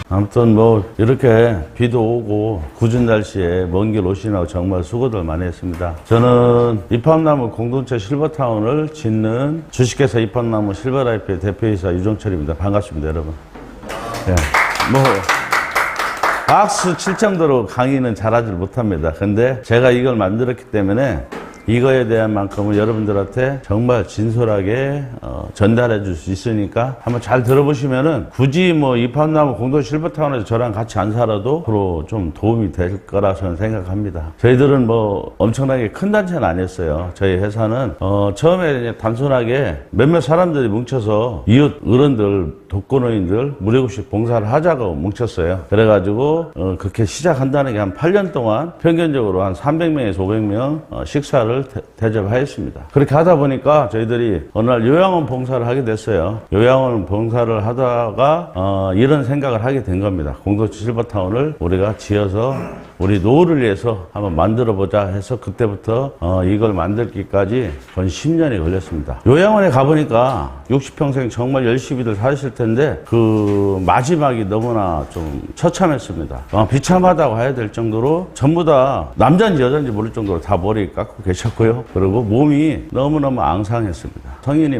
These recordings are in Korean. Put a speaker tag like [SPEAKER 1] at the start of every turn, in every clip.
[SPEAKER 1] 아무튼 뭐 이렇게 비도 오고 궂은 날씨에 먼 길 오시느라고 정말 수고들 많이 했습니다. 저는 이팝나무 공동체 실버타운을 짓는 주식회사 이팝나무 실버라이프의 대표이사 유종철입니다. 반갑습니다, 여러분. 네. 뭐 박수 칠 정도로 강의는 잘하지 못합니다. 근데 제가 이걸 만들었기 때문에 이거에 대한 만큼은 여러분들한테 정말 진솔하게 전달해 줄 수 있으니까 한번 잘 들어보시면은 굳이 뭐 이팝나무 공동 실버타운에서 저랑 같이 안 살아도 앞으로 좀 도움이 될 거라 저는 생각합니다. 저희들은 뭐 엄청나게 큰 단체는 아니었어요. 저희 회사는 처음에 그냥 단순하게 몇몇 사람들이 뭉쳐서 이웃 어른들 독거노인들 무료급식 봉사를 하자고 뭉쳤어요. 그래가지고 그렇게 시작한다는 게 한 8년 동안 평균적으로 한 300명에서 500명 식사를 대접하였습니다. 그렇게 하다 보니까 저희들이 어느 날 요양원 봉사를 하게 됐어요. 요양원 봉사를 하다가 이런 생각을 하게 된 겁니다. 공동체 실버타운을 우리가 지어서 우리 노후를 위해서 한번 만들어보자 해서 그때부터 이걸 만들기까지 건 10년이 걸렸습니다. 요양원에 가보니까 60평생 정말 열심히들 사실 텐데 그 마지막이 너무나 좀 처참했습니다. 비참하다고 해야 될 정도로 전부 다 남자인지 여자인지 모를 정도로 다 머리 깎고 계셨고요. 그리고 몸이 너무너무 앙상했습니다. 성인이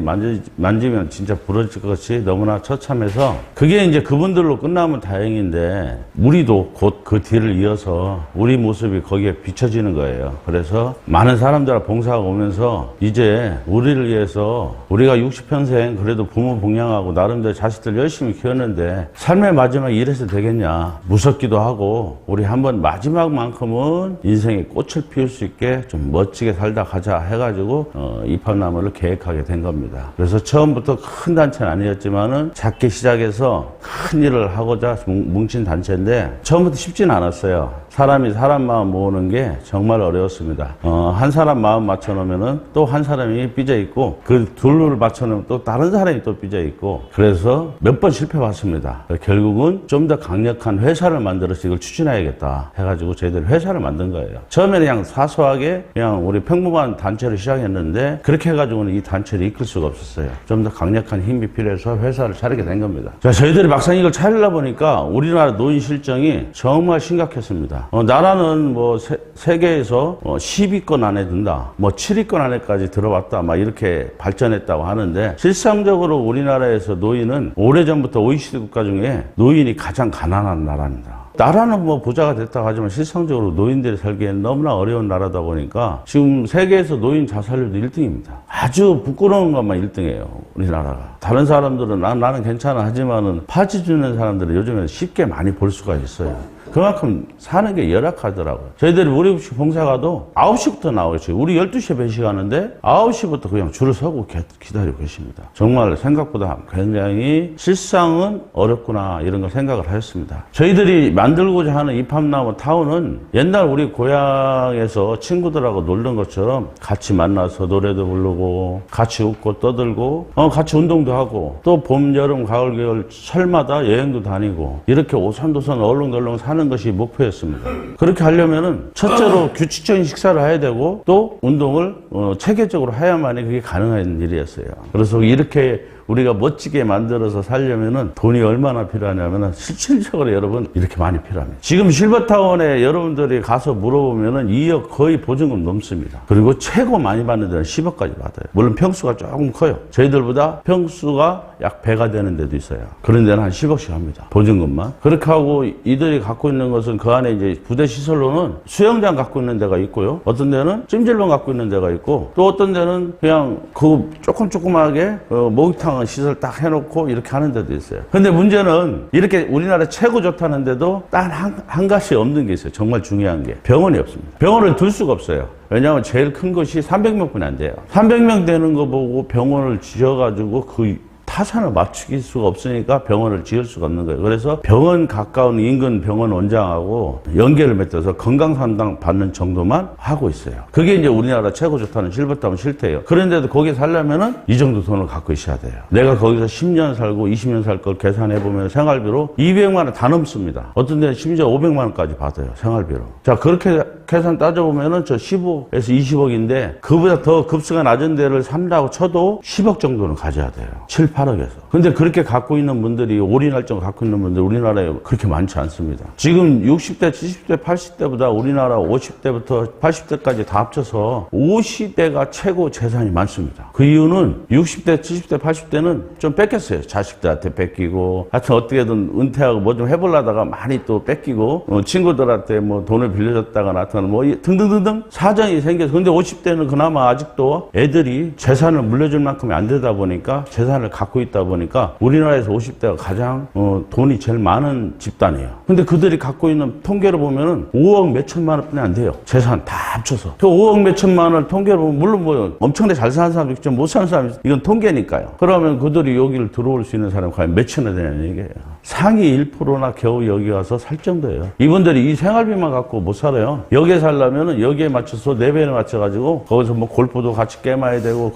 [SPEAKER 1] 만지면 진짜 부러질 것 같이 너무나 처참해서 그게 이제 그분들로 끝나면 다행인데 우리도 곧 그 뒤를 이어서 우리 모습이 거기에 비춰지는 거예요. 그래서 많은 사람들 봉사하고 오면서 이제 우리를 위해서 우리가 60평생 그래도 부모 봉양하고 나름대로 자식들 열심히 키웠는데 삶의 마지막에 이래서 되겠냐 무섭기도 하고 우리 한번 마지막만큼은 인생의 꽃을 피울 수 있게 좀 멋지게 살다 가자 해가지고 이팝나무를 계획하게 된 겁니다. 그래서 처음부터 큰 단체는 아니었지만은 작게 시작해서 큰 일을 하고자 뭉친 단체인데 처음부터 쉽지는 않았어요. 사람이 사람 마음 모으는 게 정말 어려웠습니다. 한 사람 마음 맞춰놓으면은 또 한 사람이 삐져있고 그 둘을 맞춰놓으면 또 다른 사람이 또 삐져있고 그래서 몇 번 실패봤습니다. 결국은 좀 더 강력한 회사를 만들어서 이걸 추진해야겠다 해가지고 저희들이 회사를 만든 거예요. 처음에는 그냥 사소하게 그냥 우리 평범한 단체를 시작했는데 그렇게 해가지고는 이 단체를 이끌 수가 없었어요. 좀 더 강력한 힘이 필요해서 회사를 차리게 된 겁니다. 자, 저희들이 막상 이걸 차리려 보니까 우리나라 노인 실정이 정말 심각했습니다. 나라는 뭐 세계에서 10위권 안에 든다, 뭐 7위권 안에까지 들어왔다, 막 이렇게 발전했다고 하는데 실상적으로 우리나라에서 노인은 오래전부터 OECD 국가 중에 노인이 가장 가난한 나라입니다. 나라는 뭐 부자가 됐다고 하지만 실상적으로 노인들이 살기에는 너무나 어려운 나라다 보니까 지금 세계에서 노인 자살률도 1등입니다. 아주 부끄러운 것만 1등이에요. 우리나라가. 다른 사람들은 나는 괜찮아 하지만은 파지 주는 사람들은 요즘에 쉽게 많이 볼 수가 있어요. 그만큼 사는 게 열악하더라고요. 저희들이 무료급식 봉사가도 9시부터 나오겠어요. 우리 12시에 배식하는데 9시부터 그냥 줄을 서고 기다리고 계십니다. 정말 생각보다 굉장히 실상은 어렵구나 이런 걸 생각을 하였습니다. 저희들이 만들고자 하는 이팝나무 타운은 옛날 우리 고향에서 친구들하고 놀던 것처럼 같이 만나서 노래도 부르고 같이 웃고 떠들고 같이 운동도 하고 또 봄, 여름, 가을, 겨울 철마다 여행도 다니고 이렇게 오손도손 얼렁덜렁 사는 것이 목표였습니다. 그렇게 하려면은 첫째로 규칙적인 식사를 해야 되고 또 운동을 체계적으로 해야만이 그게 가능한 일이었어요. 그래서 이렇게 우리가 멋지게 만들어서 살려면은 돈이 얼마나 필요하냐면은 실질적으로 여러분 이렇게 많이 필요합니다. 지금 실버타운에 여러분들이 가서 물어보면은 2억 거의 보증금 넘습니다. 그리고 최고 많이 받는 데는 10억까지 받아요. 물론 평수가 조금 커요. 저희들보다 평수가 약 배가 되는 데도 있어요. 그런 데는 한 10억씩 합니다. 보증금만. 그렇게 하고 이들이 갖고 있는 것은 그 안에 이제 부대 시설로는 수영장 갖고 있는 데가 있고요. 어떤 데는 찜질방 갖고 있는 데가 있고 또 어떤 데는 그냥 그 조그맣게 목욕탕 시설 딱 해놓고 이렇게 하는 데도 있어요. 근데 문제는 이렇게 우리나라 최고 좋다는데도 딱 한 가지 없는 게 있어요. 정말 중요한 게 병원이 없습니다. 병원을 둘 수가 없어요. 왜냐하면 제일 큰 것이 300명뿐이 안 돼요. 300명 되는 거 보고 병원을 지어가지고 그 타산을 맞출 수가 없으니까 병원을 지을 수가 없는 거예요. 그래서 병원 가까운 인근 병원 원장하고 연계를 맺어서 건강상담 받는 정도만 하고 있어요. 그게 이제 우리나라 최고 좋다는 실버타운 실태예요. 그런데도 거기 살려면은 이 정도 돈을 갖고 있어야 돼요. 내가 거기서 10년 살고 20년 살 걸 계산해보면 생활비로 200만 원 다 넘습니다. 어떤 데는 심지어 500만 원까지 받아요. 생활비로. 자, 그렇게 계산 따져보면은 저 15에서 20억인데 그보다 더 급수가 낮은 데를 산다고 쳐도 10억 정도는 가져야 돼요. 7, 8억 8억에서. 근데 그렇게 갖고 있는 분들이 올인할증 갖고 있는 분들 우리나라에 그렇게 많지 않습니다. 지금 60대, 70대, 80대보다 우리나라 50대부터 80대까지 다 합쳐서 50대가 최고 재산이 많습니다. 그 이유는 60대, 70대, 80대는 좀 뺏겼어요. 자식들한테 뺏기고 하여튼 어떻게든 은퇴하고 뭐 좀 해보려다가 많이 또 뺏기고 친구들한테 뭐 돈을 빌려줬다가 나타나는 뭐 등등등등 사정이 생겨서. 근데 50대는 그나마 아직도 애들이 재산을 물려줄 만큼이 안 되다 보니까 재산을 갖고 있다 보니까 우리나라에서 50대가 가장 돈이 제일 많은 집단이에요. 근데 그들이 갖고 있는 통계를 보면은 5억 몇천만 원뿐이 안 돼요. 재산 다 합쳐서. 그 5억 몇천만 원을 통계를 보면 물론 뭐 엄청나게 잘 사는 사람도 있죠. 못 사는 사람이 있죠. 이건 통계니까요. 그러면 그들이 여기를 들어올 수 있는 사람이 과연 몇천이나 되냐는 얘기예요. 상위 1%나 겨우 여기 와서 살 정도예요. 이분들이 이 생활비만 갖고 못 살아요. 여기에 살려면은 여기에 맞춰서 4배에 맞춰가지고 거기서 뭐 골프도 같이 깨마야 되고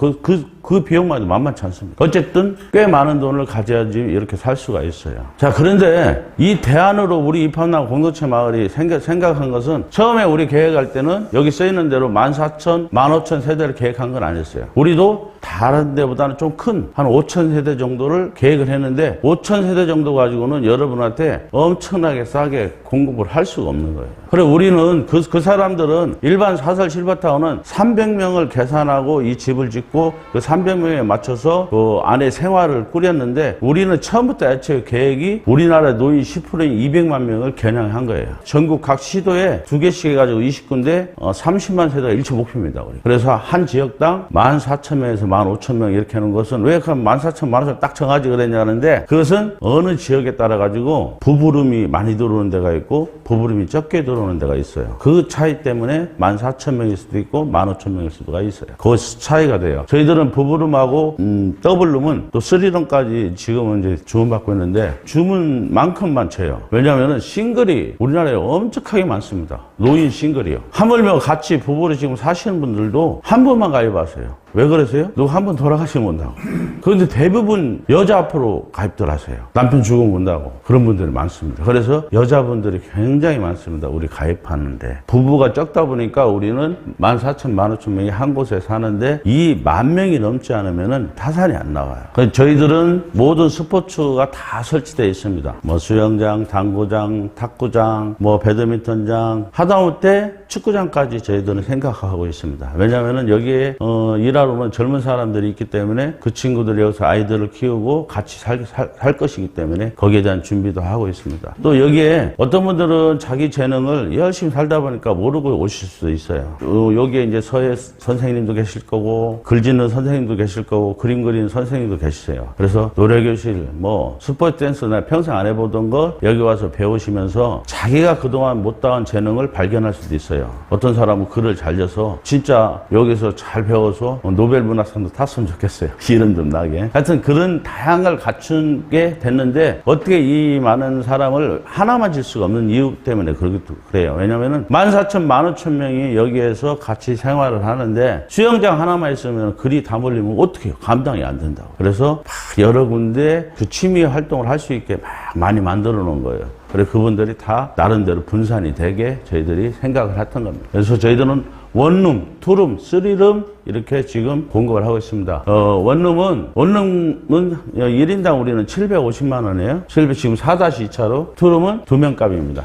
[SPEAKER 1] 그 비용만 해도 만만치 않습니다. 어쨌든 꽤 많은 돈을 가져야지 이렇게 살 수가 있어요. 자, 그런데 이 대안으로 우리 입학남 공동체 마을이 생각한 것은 처음에 우리 계획할 때는 여기 써있는 대로 14,000, 15,000 세대를 계획한 건 아니었어요. 우리도 다른 데보다는 좀 큰 한 5,000 세대 정도를 계획을 했는데 5,000 세대 정도 가지고는 여러분한테 엄청나게 싸게 공급을 할 수가 없는 거예요. 그래 우리는 그 사람들은 일반 사설 실버타운은 300명을 계산하고 이 집을 짓고 그 300명에 맞춰서 그 안에 생활을 꾸렸는데 우리는 처음부터 애초에 계획이 우리나라 노인 10%인 200만 명을 겨냥한 거예요. 전국 각 시도에 2개씩 해가지고 20군데 30만 세대가 1차 목표입니다. 우리. 그래서 한 지역당 14,000명에서 15,000명 이렇게 하는 것은 왜 그럼 14,000, 15,000 딱 정하지 그랬냐는데 그것은 어느 지역에 따라 가지고 부부름이 많이 들어오는 데가 있고 부부름이 적게 들어오는 데가 있어요. 그 차이 때문에 14,000명일 수도 있고 15,000명일 수도 있어요. 그 차이가 돼요. 저희들은 부부름하고 더블룸은 또 3룸까지 지금은 이제 주문받고 있는데 주문만큼만 쳐요. 왜냐하면 싱글이 우리나라에 엄청나게 많습니다. 노인 싱글이요. 하물며 같이 부부로 지금 사시는 분들도 한 번만 가입하세요. 왜 그러세요? 누가 한 번 돌아가시면 온다고. 그런데 대부분 여자 앞으로 가입들 하세요. 남편 죽으면 온다고. 그런 분들이 많습니다. 그래서 여자분들이 굉장히 많습니다. 우리 가입하는데. 부부가 적다 보니까 우리는 14,000, 15,000명이 한 곳에 사는데 이 10,000명이 넘지 않으면 타산이 안 나와요. 그래서 저희들은 모든 스포츠가 다 설치되어 있습니다. 뭐 수영장, 당구장, 탁구장, 뭐 배드민턴장, 하다못해 축구장까지 저희들은 생각하고 있습니다. 왜냐하면 여기에 일하러 오는 젊은 사람들이 있기 때문에 그 친구들이 여기서 아이들을 키우고 같이 살 것이기 때문에 거기에 대한 준비도 하고 있습니다. 또 여기에 어떤 분들은 자기 재능을 열심히 살다 보니까 모르고 오실 수도 있어요. 여기에 이제 서예 선생님도 계실 거고 글 짓는 선생님도 계실 거고 그림 그리는 선생님도 계시세요. 그래서 노래교실, 뭐 스포츠 댄스나 평생 안 해보던 거 여기 와서 배우시면서 자기가 그동안 못다한 재능을 발견할 수도 있어요. 어떤 사람은 글을 잘 져서 진짜 여기서 잘 배워서 노벨 문학상도 탔으면 좋겠어요. 이름 좀 나게. 하여튼 그런 다양한 걸 갖춘게 됐는데 어떻게 이 많은 사람을 하나만 질 수가 없는 이유 때문에 그래요. 왜냐면은 14,000, 15,000명이 여기에서 같이 생활을 하는데 수영장 하나만 있으면 글이 다 몰리면 어떻게 해요? 감당이 안 된다고. 그래서 여러 군데 그 취미 활동을 할 수 있게 많이 만들어 놓은 거예요. 그래서 그분들이 다 나름대로 분산이 되게 저희들이 생각을 했던 겁니다. 그래서 저희들은 원룸, 투룸, 쓰리룸 이렇게 지금 공급을 하고 있습니다. 원룸은 1인당 우리는 750만 원이에요. 지금 4-2차로 투룸은 2명 값입니다.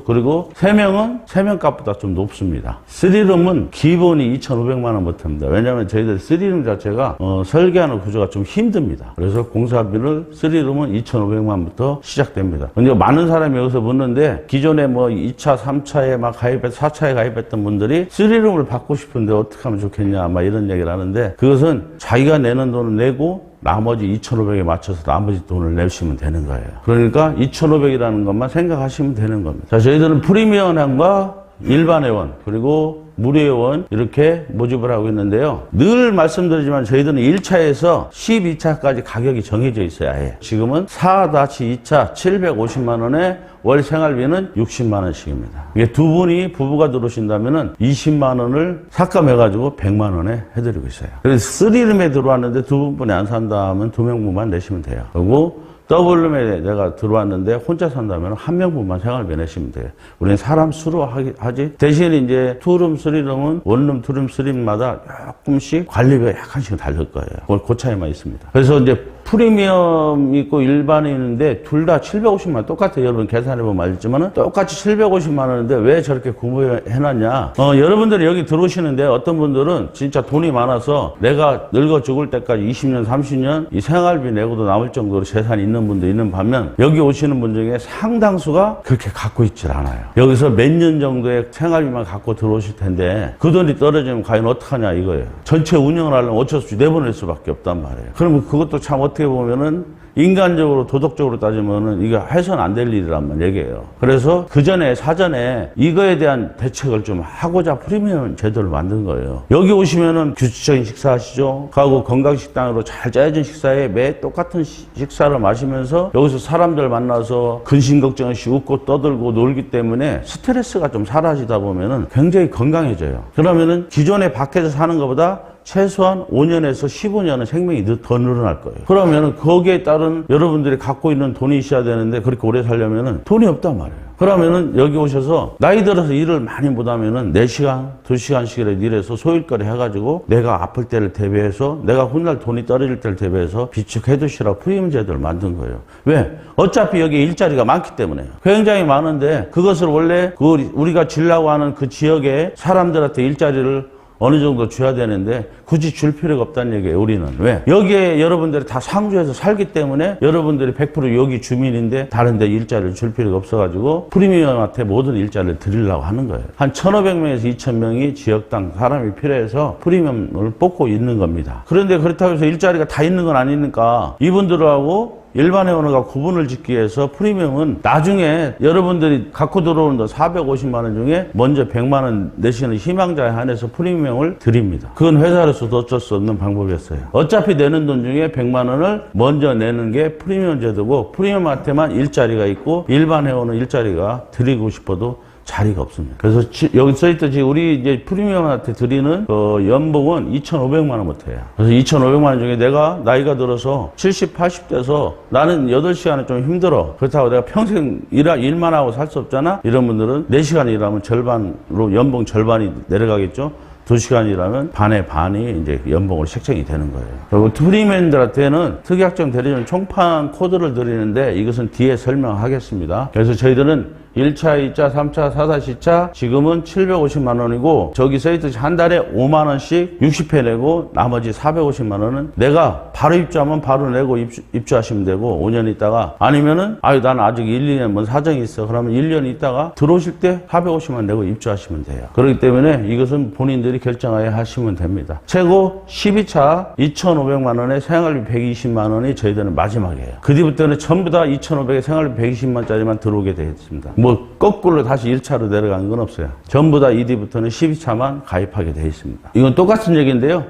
[SPEAKER 1] 그리고 3명은 3명 값보다 좀 높습니다. 3룸은 기본이 2,500만 원 못합니다. 왜냐하면 저희들 3룸 자체가 설계하는 구조가 좀 힘듭니다. 그래서 공사비를 3룸은 2,500만 원부터 시작됩니다. 근데 많은 사람이 여기서 묻는데 기존에 뭐 2차, 3차에 막 가입해서 4차에 가입했던 분들이 3룸을 받고 싶은데 어떻게 하면 좋겠냐 막 이런 얘기를 하는데 그것은 자기가 내는 돈을 내고 나머지 2,500에 맞춰서 나머지 돈을 내시면 되는 거예요. 그러니까 2,500이라는 것만 생각하시면 되는 겁니다. 자, 저희들은 프리미엄 회원과 일반 회원 그리고 무료 회원 이렇게 모집을 하고 있는데요. 늘 말씀드리지만 저희들은 1차에서 12차까지 가격이 정해져 있어야 해요. 지금은 4-2차 750만 원에 월 생활비는 60만 원씩입니다. 이게 두 분이 부부가 들어오신다면은 20만 원을 삭감해가지고 100만 원에 해드리고 있어요. 그래서 3룸에 들어왔는데 두 분이 안 산다 하면 2명분만 내시면 돼요. 그리고 더블룸에 내가 들어왔는데 혼자 산다면 한 명분만 생활비 내시면 돼요. 우리는 사람 수로 하지. 대신 이제 투룸, 쓰리룸은 원룸, 투룸, 쓰리룸마다 조금씩 관리비가 약간씩 다를 거예요. 그 차이만 있습니다. 그래서 이제 프리미엄 있고 일반이 있는데 둘 다 750만 원 똑같아요. 여러분 계산해보면 알겠지만 똑같이 750만 원인데 왜 저렇게 구매해놨냐. 여러분들이 여기 들어오시는데 어떤 분들은 진짜 돈이 많아서 내가 늙어 죽을 때까지 20년 30년 이 생활비 내고도 남을 정도로 재산이 있는 분도 있는 반면 여기 오시는 분 중에 상당수가 그렇게 갖고 있질 않아요. 여기서 몇 년 정도의 생활비만 갖고 들어오실 텐데 그 돈이 떨어지면 과연 어떡하냐 이거예요. 전체 운영을 하려면 어쩔 수 없이 내보낼 수밖에 없단 말이에요. 그러면 그것도 참 어떻게 보면은 인간적으로 도덕적으로 따지면은 이거 해서는 안 될 일이란 얘기예요. 그래서 그 전에 사전에 이거에 대한 대책을 좀 하고자 프리미엄 제도를 만든 거예요. 여기 오시면은 규칙적인 식사하시죠. 가고 건강식당으로 잘 짜여진 식사에 매 똑같은 식사를 마시면서 여기서 사람들 만나서 근심 걱정 없이 웃고 떠들고 놀기 때문에 스트레스가 좀 사라지다 보면은 굉장히 건강해져요. 그러면은 기존에 밖에서 사는 것보다 최소한 5년에서 15년은 생명이 더 늘어날 거예요. 그러면 거기에 따른 여러분들이 갖고 있는 돈이 있어야 되는데 그렇게 오래 살려면 돈이 없단 말이에요. 그러면은 여기 오셔서 나이 들어서 일을 많이 못하면은 4시간, 2시간씩이라도 일해서 소일거리 해가지고 내가 아플 때를 대비해서 내가 훗날 돈이 떨어질 때를 대비해서 비축해 두시라고 프리미엄 제도를 만든 거예요. 왜? 어차피 여기 일자리가 많기 때문에요. 굉장히 많은데 그것을 원래 우리가 지려고 하는 그 지역의 사람들한테 일자리를 어느 정도 줘야 되는데 굳이 줄 필요가 없다는 얘기예요. 우리는. 왜? 여기에 여러분들이 다 상주해서 살기 때문에 여러분들이 100% 여기 주민인데 다른 데 일자리를 줄 필요가 없어가지고 프리미엄한테 모든 일자리를 드리려고 하는 거예요. 한 1,500명에서 2,000명이 지역당 사람이 필요해서 프리미엄을 뽑고 있는 겁니다. 그런데 그렇다고 해서 일자리가 다 있는 건 아니니까 이분들하고 일반 회원과 구분을 짓기 위해서 프리미엄은 나중에 여러분들이 갖고 들어오는 돈 450만 원 중에 먼저 100만 원 내시는 희망자에 한해서 프리미엄을 드립니다. 그건 회사로서도 어쩔 수 없는 방법이었어요. 어차피 내는 돈 중에 100만 원을 먼저 내는 게 프리미엄 제도고 프리미엄한테만 일자리가 있고 일반 회원은 일자리가 드리고 싶어도 자리가 없습니다. 그래서 여기 써있듯이 우리 이제 프리미엄한테 드리는 연봉은 2,500만 원부터 해요. 그래서 2,500만 원 중에 내가 나이가 들어서 70, 80대서 나는 8시간은 좀 힘들어. 그렇다고 내가 평생 일만 하고 살 수 없잖아? 이런 분들은 4시간 일하면 절반으로 연봉 절반이 내려가겠죠? 2시간 일하면 반의 반이 이제 연봉으로 책정이 되는 거예요. 그리고 프리미엄들한테는 특약점 대리점 총판 코드를 드리는데 이것은 뒤에 설명하겠습니다. 그래서 저희들은 1차, 2차, 3차, 4차, 시차 지금은 750만 원이고 저기 써있듯이 한 달에 5만 원씩 60회 내고 나머지 450만 원은 내가 바로 입주하면 바로 내고 입주하시면 되고 5년 있다가 아니면은 난 아직 1, 2년 뭔 사정이 있어. 그러면 1년 있다가 들어오실 때 450만 원 내고 입주하시면 돼요. 그렇기 때문에 이것은 본인들이 결정하여 하시면 됩니다. 최고 12차 2,500만 원에 생활비 120만 원이 저희들은 마지막이에요. 그 뒤부터는 전부 다 2,500에 생활비 120만 짜리만 들어오게 되어 있습니다. 거꾸로 다시 1차로 내려가는 건 없어요. 전부 다 이 뒤부터는 12차만 가입하게 되어 있습니다. 이건 똑같은 얘기인데요.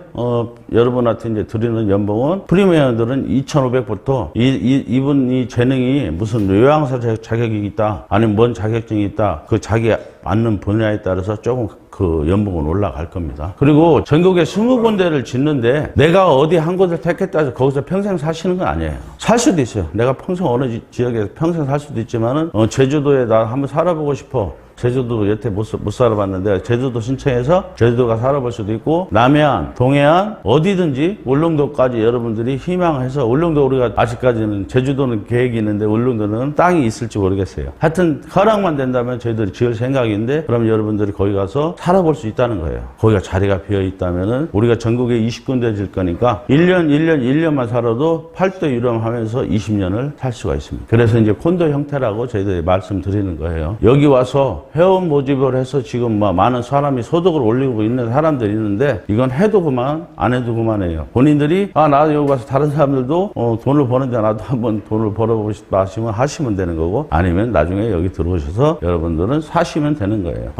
[SPEAKER 1] 여러분한테 이제 드리는 연봉은 프리미엄들은 2,500부터 이분이 재능이 무슨 요양사 자격이 있다, 아니면 뭔 자격증이 있다, 그 자기 맞는 분야에 따라서 조금 그 연봉은 올라갈 겁니다. 그리고 전국에 20군데를 짓는데 내가 어디 한 곳을 택했다 해서 거기서 평생 사시는 건 아니에요. 살 수도 있어요. 내가 평생 어느 지역에서 평생 살 수도 있지만은 제주도에 나 한번 살아보고 싶어. 제주도 여태 못 살아봤는데 제주도 신청해서 제주도가 살아볼 수도 있고 남해안, 동해안 어디든지 울릉도까지 여러분들이 희망해서 울릉도 우리가 아직까지는 제주도는 계획이 있는데 울릉도는 땅이 있을지 모르겠어요. 하여튼 허락만 된다면 저희들이 지을 생각인데 그럼 여러분들이 거기 가서 살아볼 수 있다는 거예요. 거기가 자리가 비어 있다면은 우리가 전국에 20군데 질 거니까 1년만 살아도 팔도 유령하면서 20년을 살 수가 있습니다. 그래서 이제 콘도 형태라고 저희들이 말씀드리는 거예요. 여기 와서 회원 모집을 해서 지금 많은 사람이 소득을 올리고 있는 사람들이 있는데 이건 해도 그만 안 해도 그만해요. 본인들이 나 여기 와서 다른 사람들도 돈을 버는데 나도 한번 돈을 벌어보고 싶다 하시면 되는 거고 아니면 나중에 여기 들어오셔서 여러분들은 사시면 되는 거예요.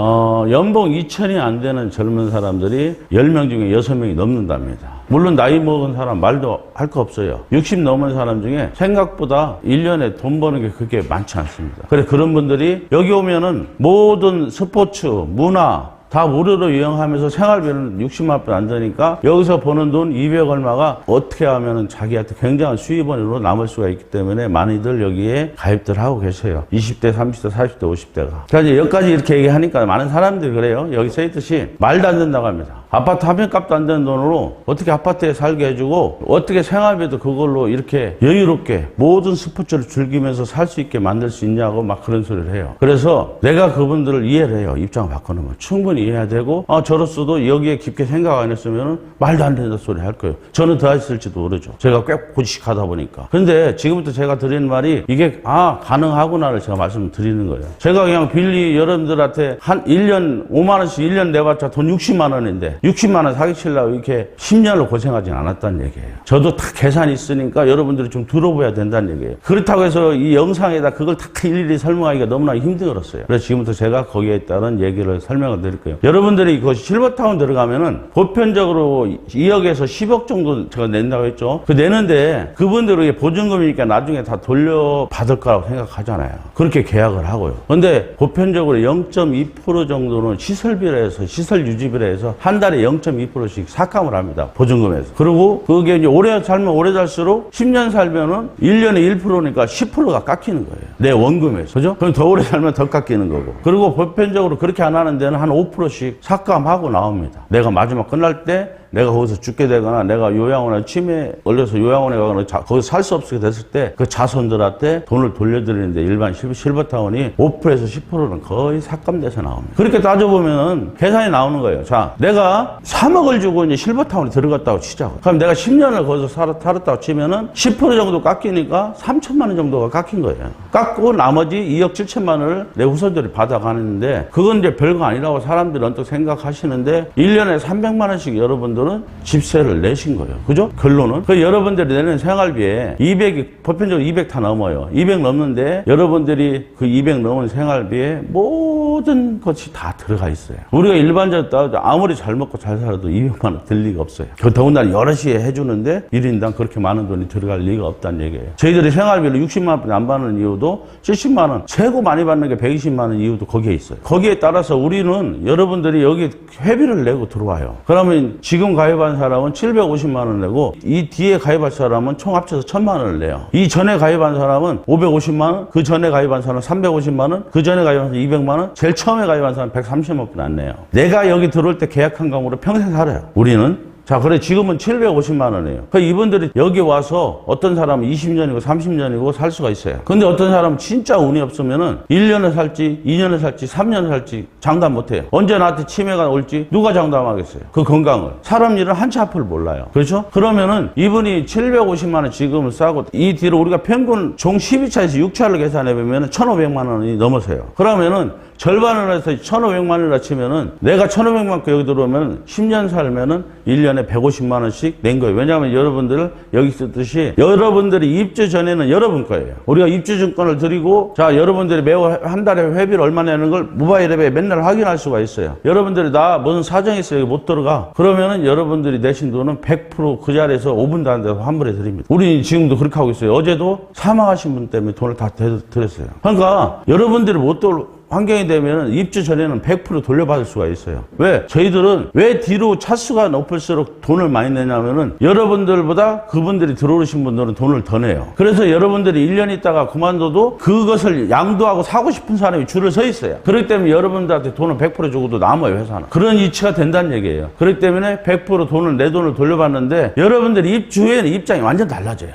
[SPEAKER 1] 연봉 2천이 안 되는 젊은 사람들이 10명 중에 6명이 넘는답니다. 물론 나이 먹은 사람 말도 할 거 없어요. 60 넘은 사람 중에 생각보다 1년에 돈 버는 게 그렇게 많지 않습니다. 그런 분들이 여기 오면은 모든 스포츠, 문화 다 무료로 이용하면서 생활비는 60만 원 안 드니까 여기서 버는 돈 200 얼마가 어떻게 하면은 자기한테 굉장한 수입원으로 남을 수가 있기 때문에 많이들 여기에 가입들 하고 계세요. 20대, 30대, 40대, 50대가. 그러니까 여기까지 이렇게 얘기하니까 많은 사람들이 그래요. 여기 써있듯이 말도 안 된다고 합니다. 아파트 한 평 값도 안 되는 돈으로 어떻게 아파트에 살게 해주고 어떻게 생활비도 그걸로 이렇게 여유롭게 모든 스포츠를 즐기면서 살 수 있게 만들 수 있냐고 막 그런 소리를 해요. 그래서 내가 그분들을 이해를 해요. 입장을 바꿔놓으면 충분히 이해해야 되고 저로서도 여기에 깊게 생각 안 했으면 말도 안 된다 소리 할 거예요. 저는 더 했을지도 모르죠. 제가 꽤 고지식하다 보니까. 근데 지금부터 제가 드리는 말이 이게 가능하구나를 제가 말씀드리는 거예요. 제가 그냥 빌리 여러분들한테 한 1년 5만 원씩 1년 내봤자 돈 60만 원인데 60만 원 사기치려고 이렇게 10년을 고생하진 않았다는 얘기예요. 저도 다 계산이 있으니까 여러분들이 좀 들어봐야 된다는 얘기예요. 그렇다고 해서 이 영상에다 그걸 다 일일이 설명하기가 너무나 힘들었어요. 그래서 지금부터 제가 거기에 따른 얘기를 설명을 드릴 거예요. 여러분들이 그 실버타운 들어가면은 보편적으로 2억에서 10억 정도 제가 낸다고 했죠. 그 내는데 그분들에게 보증금이니까 나중에 다 돌려받을 거라고 생각하잖아요. 그렇게 계약을 하고요. 근데 보편적으로 0.2% 정도는 시설비라 해서 시설 유지비라 해서 한 달에 0.2%씩 삭감을 합니다. 보증금에서. 그리고 그게 이제 오래 살면 오래 살수록 10년 살면은 1년에 1%니까 10%가 깎이는 거예요. 내 원금에서. 그죠? 그럼 더 오래 살면 더 깎이는 거고. 그리고 보편적으로 그렇게 안 하는 데는 한 5%씩 삭감하고 나옵니다. 내가 마지막 끝날 때 내가 거기서 죽게 되거나 내가 요양원에 치매에 걸려서 요양원에 가거나 거기서 살 수 없게 됐을 때 그 자손들한테 돈을 돌려드리는데 일반 실버타운이 5%에서 10%는 거의 삭감돼서 나옵니다. 그렇게 따져보면 계산이 나오는 거예요. 자, 내가 3억을 주고 이제 실버타운에 들어갔다고 치자고. 그럼 내가 10년을 거기서 살았다고 치면은 10% 정도 깎이니까 3천만 원 정도가 깎인 거예요. 깎고 나머지 2억 7천만 원을 내 후손들이 받아가는데 그건 이제 별거 아니라고 사람들이 언뜻 생각하시는데 1년에 300만 원씩 여러분들은 집세를 내신 거예요. 그죠? 결론은. 그 여러분들이 내는 생활비에 200이, 보편적으로 200 다 넘어요. 200 넘는데 여러분들이 그 200 넘은 생활비에 모든 것이 다 들어가 있어요. 우리가 일반적으로 아무리 잘 먹고 잘 살아도 200만 원 들 리가 없어요. 더군다나 여럿이 해주는데 1인당 그렇게 많은 돈이 들어갈 리가 없다는 얘기예요. 저희들이 생활비를 60만 원밖에 안 받는 이유도 70만 원, 최고 많이 받는 게 120만 원 이유도 거기에 있어요. 거기에 따라서 우리는 여러분들이 여기 회비를 내고 들어와요. 그러면 지금 가입한 사람은 750만 원 내고 이 뒤에 가입할 사람은 총 합쳐서 1000만 원을 내요. 이 전에 가입한 사람은 550만 원, 그 전에 가입한 사람은 350만 원, 그 전에 가입한 사람은 200만 원, 제일 처음에 가입한 사람은 130만 원밖에 안 내요. 내가 여기 들어올 때 계약한 강으로 평생 살아요. 우리는. 자, 그래, 지금은 750만 원이에요. 그 이분들이 여기 와서 어떤 사람은 20년이고 30년이고 살 수가 있어요. 근데 어떤 사람은 진짜 운이 없으면은 1년을 살지, 2년을 살지, 3년을 살지 장담 못 해요. 언제 나한테 치매가 올지 누가 장담하겠어요? 그 건강을. 사람 일은 한 치 앞을 몰라요. 그렇죠? 그러면은 이분이 750만 원 지금은 싸고 이 뒤로 우리가 평균 종 12차에서 6차를 계산해보면은 1,500만 원이 넘어서요. 그러면은 절반을 해서 1,500만 원이라 치면은 내가 1,500만 원 여기 들어오면 10년 살면은 1년에 150만 원씩 낸 거예요. 왜냐하면 여러분들 여기 있었듯이 여러분들이 입주 전에는 여러분 거예요. 우리가 입주증권을 드리고 자 여러분들이 매우 한 달에 회비를 얼마 내는 걸 모바일 앱에 맨날 확인할 수가 있어요. 여러분들이 나 무슨 사정이 있어요. 여기 못 들어가. 그러면은 여러분들이 내신 돈은 100% 그 자리에서 5분도 안 돼서 환불해 드립니다. 우리 지금도 그렇게 하고 있어요. 어제도 사망하신 분 때문에 돈을 다 드렸어요. 그러니까 여러분들이 못 환경이 되면 입주 전에는 100% 돌려받을 수가 있어요. 왜? 저희들은 왜 뒤로 차수가 높을수록 돈을 많이 내냐면은 여러분들보다 그분들이 들어오신 분들은 돈을 더 내요. 그래서 여러분들이 1년 있다가 그만둬도 그것을 양도하고 사고 싶은 사람이 줄을 서 있어요. 그렇기 때문에 여러분들한테 돈을 100% 주고도 남아요, 회사는. 그런 이치가 된다는 얘기예요. 그렇기 때문에 100% 돈을 내 돈을 돌려받는데 여러분들이 입주 후에는 입장이 완전 달라져요.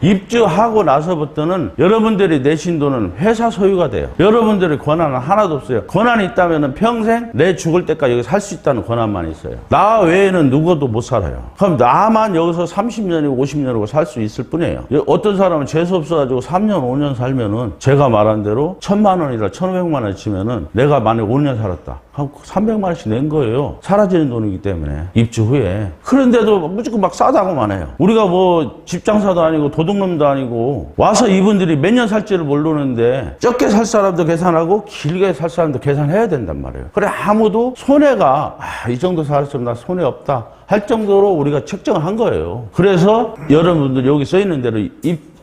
[SPEAKER 1] 입주하고 나서부터는 여러분들이 내신 돈은 회사 소유가 돼요. 여러분들의 권한은 하나도 없어요. 권한이 있다면 평생 내 죽을 때까지 여기 살 수 있다는 권한만 있어요. 나 외에는 누구도 못 살아요. 그럼 나만 여기서 30년이고 50년이고 살 수 있을 뿐이에요. 어떤 사람은 재수 없어가지고 3년 5년 살면은 제가 말한 대로 1,000만 원이라 1,500만 원 치면은 내가 만약 5년 살았다. 300만 원씩 낸 거예요. 사라지는 돈이기 때문에 입주 후에. 그런데도 무조건 막 싸다고만 해요. 우리가 뭐 집장사도 아니고 도둑놈도 아니고 와서 이분들이 몇 년 살지를 모르는데 적게 살 사람도 계산하고 길게 살 사람도 계산해야 된단 말이에요. 그래 아무도 손해가 이 정도 살았으면 나 손해 없다 할 정도로 우리가 책정을 한 거예요. 그래서 여러분들 여기 써 있는 대로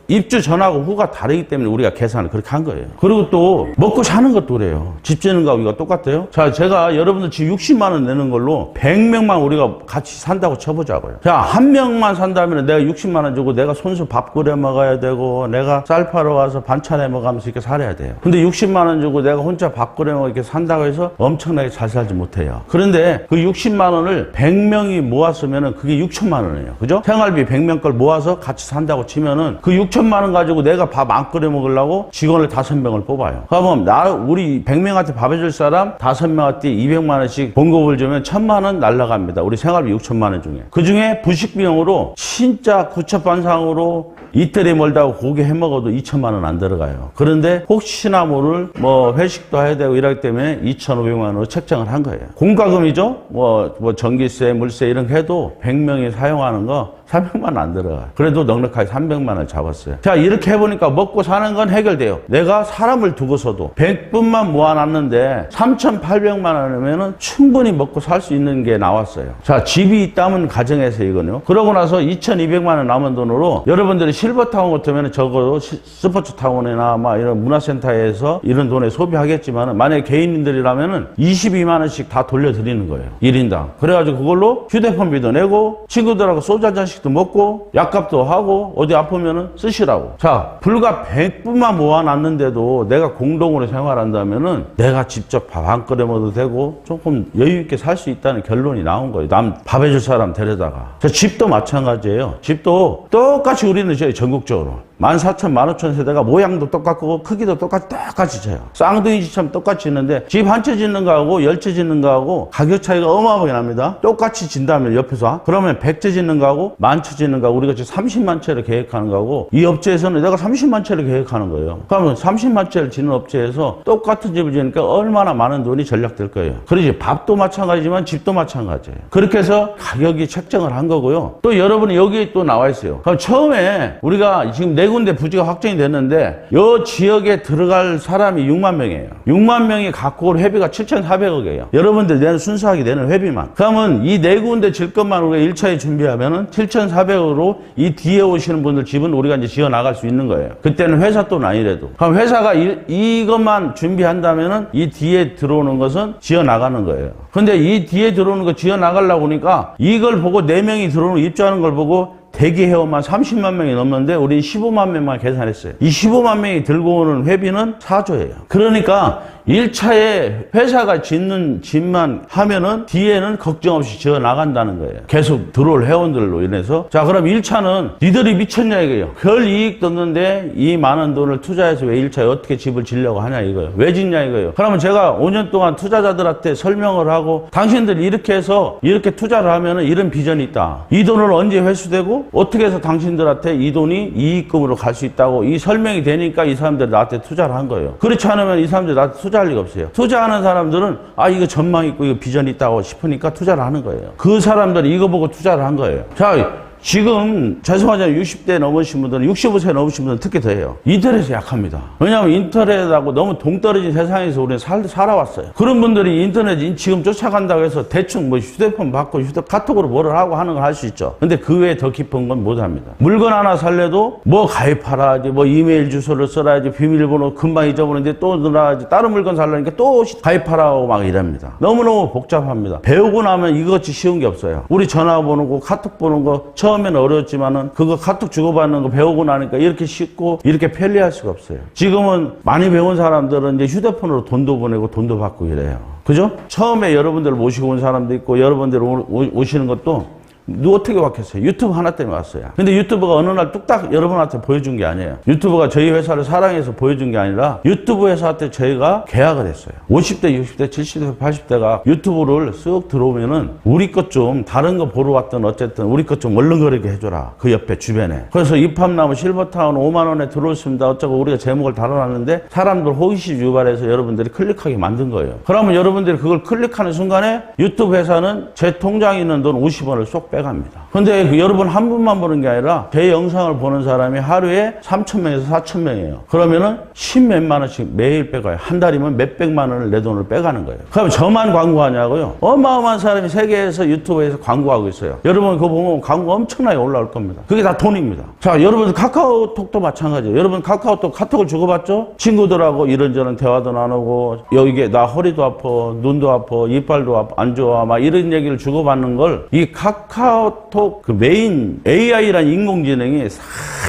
[SPEAKER 1] 입주 전하고 후가 다르기 때문에 우리가 계산을 그렇게 한 거예요. 그리고 또 먹고 사는 것도 그래요. 집 짓는 거하고 이거 똑같아요. 자, 제가 여러분들 집 60만 원 내는 걸로 100명만 우리가 같이 산다고 쳐보자고요. 자, 한 명만 산다면 내가 60만 원 주고 내가 손수 밥 끓여 먹어야 되고 내가 쌀 팔러 와서 반찬 해 먹으면서 이렇게 살아야 돼요. 근데 60만 원 주고 내가 혼자 밥 끓여 먹고 이렇게 산다고 해서 엄청나게 잘 살지 못해요. 그런데 그 60만 원을 100명이 모았으면은 그게 6천만 원이에요. 그죠? 생활비 100명 걸 모아서 같이 산다고 치면은 그 6천만 원 가지고 내가 밥 안 끓여 먹으려고 직원을 5명을 뽑아요. 그러면 우리 100명한테 밥 해줄 사람 5명한테 200만 원씩 봉급을 주면 1000만 원 날라갑니다. 우리 생활비 6천만 원 중에. 그 중에 부식비용으로 진짜 구첩반상으로 이틀이 멀다고 고기 해 먹어도 2천만 원 안 들어가요. 그런데 혹시나 모를 뭐 회식도 해야 되고 이러기 때문에 2,500만 원으로 책정을 한 거예요. 공과금이죠. 뭐 전기세, 물세 이런 거 해도 100명이 사용하는 거 300만 원 안 들어가요. 그래도 넉넉하게 300만 원을 잡았어요. 자, 이렇게 해보니까 먹고 사는 건 해결돼요. 내가 사람을 두고서도 100분만 모아놨는데 3,800만 원이면 충분히 먹고 살 수 있는 게 나왔어요. 자, 집이 있다면 가정에서 이거요. 그러고 나서 2,200만 원 남은 돈으로 여러분들이 실버타운 같으면 적어도 스포츠타운이나 막 이런 문화센터에서 이런 돈에 소비하겠지만 만약에 개인들이라면은 22만 원씩 다 돌려드리는 거예요. 1인당. 그래가지고 그걸로 휴대폰비도 내고 친구들하고 소주 한 잔씩 먹고 약값도 하고 어디 아프면은 쓰시라고. 자, 불과 100분만 모아놨는데도 내가 공동으로 생활한다면은 내가 직접 밥 안 끓여 먹어도 되고 조금 여유 있게 살 수 있다는 결론이 나온 거예요. 남 밥 해줄 사람 데려다가. 자, 집도 마찬가지예요. 집도 똑같이 우리는 저희 전국적으로 14,000, 15,000세대가 모양도 똑같고 크기도 똑같이 져요. 쌍둥이 집처럼 똑같이 짓는데 집 한 채 짓는 거하고 10채 짓는 거하고 가격 차이가 어마어마하게 납니다. 똑같이 진다면 옆에서 그러면 100채 짓는 거하고 10,000채 짓는 거하고 우리가 지금 30만 채를 계획하는 거하고 이 업체에서는 내가 30만 채를 계획하는 거예요. 그러면 30만 채를 짓는 업체에서 똑같은 집을 지으니까 얼마나 많은 돈이 전략될 거예요. 그러지 밥도 마찬가지지만 집도 마찬가지예요. 그렇게 해서 가격이 책정을 한 거고요. 또 여러분이 여기 또 나와 있어요. 그럼 처음에 우리가 지금 네 군데 부지가 확정이 됐는데 이 지역에 들어갈 사람이 6만 명이에요. 6만 명이 갖고 올 회비가 7,400억이에요. 여러분들 내는 순수하게 내는 회비만. 그러면 이 네 군데 질 것만 우리가 1차에 준비하면은 7,400억으로 이 뒤에 오시는 분들 집은 우리가 이제 지어 나갈 수 있는 거예요. 그때는 회사 돈 아니래도. 그럼 회사가 이것만 준비한다면은 이 뒤에 들어오는 것은 지어 나가는 거예요. 근데 이 뒤에 들어오는 거 지어 나가려고 하니까 이걸 보고 4명이 들어오는 입주하는 걸 보고 대기 회원만 30만 명이 넘는데 우리 15만 명만 계산했어요. 이 15만 명이 들고 오는 회비는 4조예요. 그러니까 1차에 회사가 짓는 집만 하면은 뒤에는 걱정 없이 지어 나간다는 거예요. 계속 들어올 회원들로 인해서. 자, 그럼 1차는 니들이 미쳤냐 이거예요. 별 이익도 없는데 이 많은 돈을 투자해서 왜 1차에 어떻게 집을 지려고 하냐 이거예요. 왜 짓냐 이거예요. 그러면 제가 5년 동안 투자자들한테 설명을 하고 당신들이 이렇게 해서 이렇게 투자를 하면은 이런 비전이 있다. 이 돈을 언제 회수되고 어떻게 해서 당신들한테 이 돈이 이익금으로 갈 수 있다고 이 설명이 되니까 이 사람들이 나한테 투자를 한 거예요. 그렇지 않으면 이 사람들이 나한테 투자할 리가 없어요. 투자하는 사람들은 이거 전망 있고 이거 비전이 있다고 싶으니까 투자를 하는 거예요. 그 사람들이 이거 보고 투자를 한 거예요. 자, 지금 죄송하지만 60대 넘으신 분들은 65세 넘으신 분들은 특히 더해요. 인터넷에 약합니다. 왜냐하면 인터넷하고 너무 동떨어진 세상에서 우리는 살아왔어요. 그런 분들이 인터넷 지금 쫓아간다고 해서 대충 뭐 휴대폰 받고 카톡으로 뭐를 하고 하는 걸 할 수 있죠. 근데 그 외에 더 깊은 건 못합니다. 물건 하나 살래도 뭐 가입하라지 뭐 이메일 주소를 써라지 비밀번호 금방 잊어버리는데 또 넣어야지 다른 물건 살려니까 또 가입하라고 막 이랍니다. 너무너무 복잡합니다. 배우고 나면 이것이 쉬운 게 없어요. 우리 전화번호고 카톡 보는 거 처음에는 어려웠지만은 그거 카톡 주고받는 거 배우고 나니까 이렇게 쉽고 이렇게 편리할 수가 없어요. 지금은 많이 배운 사람들은 이제 휴대폰으로 돈도 보내고 돈도 받고 이래요. 그죠? 처음에 여러분들 모시고 온 사람도 있고 여러분들 오시는 것도 어떻게 왔겠어요? 유튜브 하나 때문에 왔어요. 근데 유튜브가 어느 날 뚝딱 여러분한테 보여준 게 아니에요. 유튜브가 저희 회사를 사랑해서 보여준 게 아니라 유튜브 회사한테 저희가 계약을 했어요. 50대, 60대, 70대, 80대가 유튜브를 쓱 들어오면은 우리 것 좀 다른 거 보러 왔든 어쨌든 우리 것 좀 얼른거리게 해줘라. 그 옆에 주변에. 그래서 입함나무 실버타운 5만 원에 들어올습니다. 어쩌고 우리가 제목을 달아놨는데 사람들 호기심 유발해서 여러분들이 클릭하게 만든 거예요. 그러면 여러분들이 그걸 클릭하는 순간에 유튜브 회사는 제 통장에 있는 돈 50원을 쏙 빼갑니다. 근데 여러분 한 분만 보는 게 아니라 제 영상을 보는 사람이 하루에 3,000명에서 4,000명이에요. 그러면은 10몇만 원씩 매일 빼가요. 한 달이면 몇백만 원을 내 돈을 빼가는 거예요. 그럼 저만 광고하냐고요? 어마어마한 사람이 세계에서 유튜브에서 광고하고 있어요. 여러분 그거 보면 광고 엄청나게 올라올 겁니다. 그게 다 돈입니다. 자, 여러분 카카오톡도 마찬가지예요. 여러분 카톡을 주고받죠? 친구들하고 이런저런 대화도 나누고 여기에 나 허리도 아파, 눈도 아파, 이빨도 아파, 안 좋아 막 이런 얘기를 주고받는 걸 이 카카오톡 그 메인 AI라는 인공지능이 싹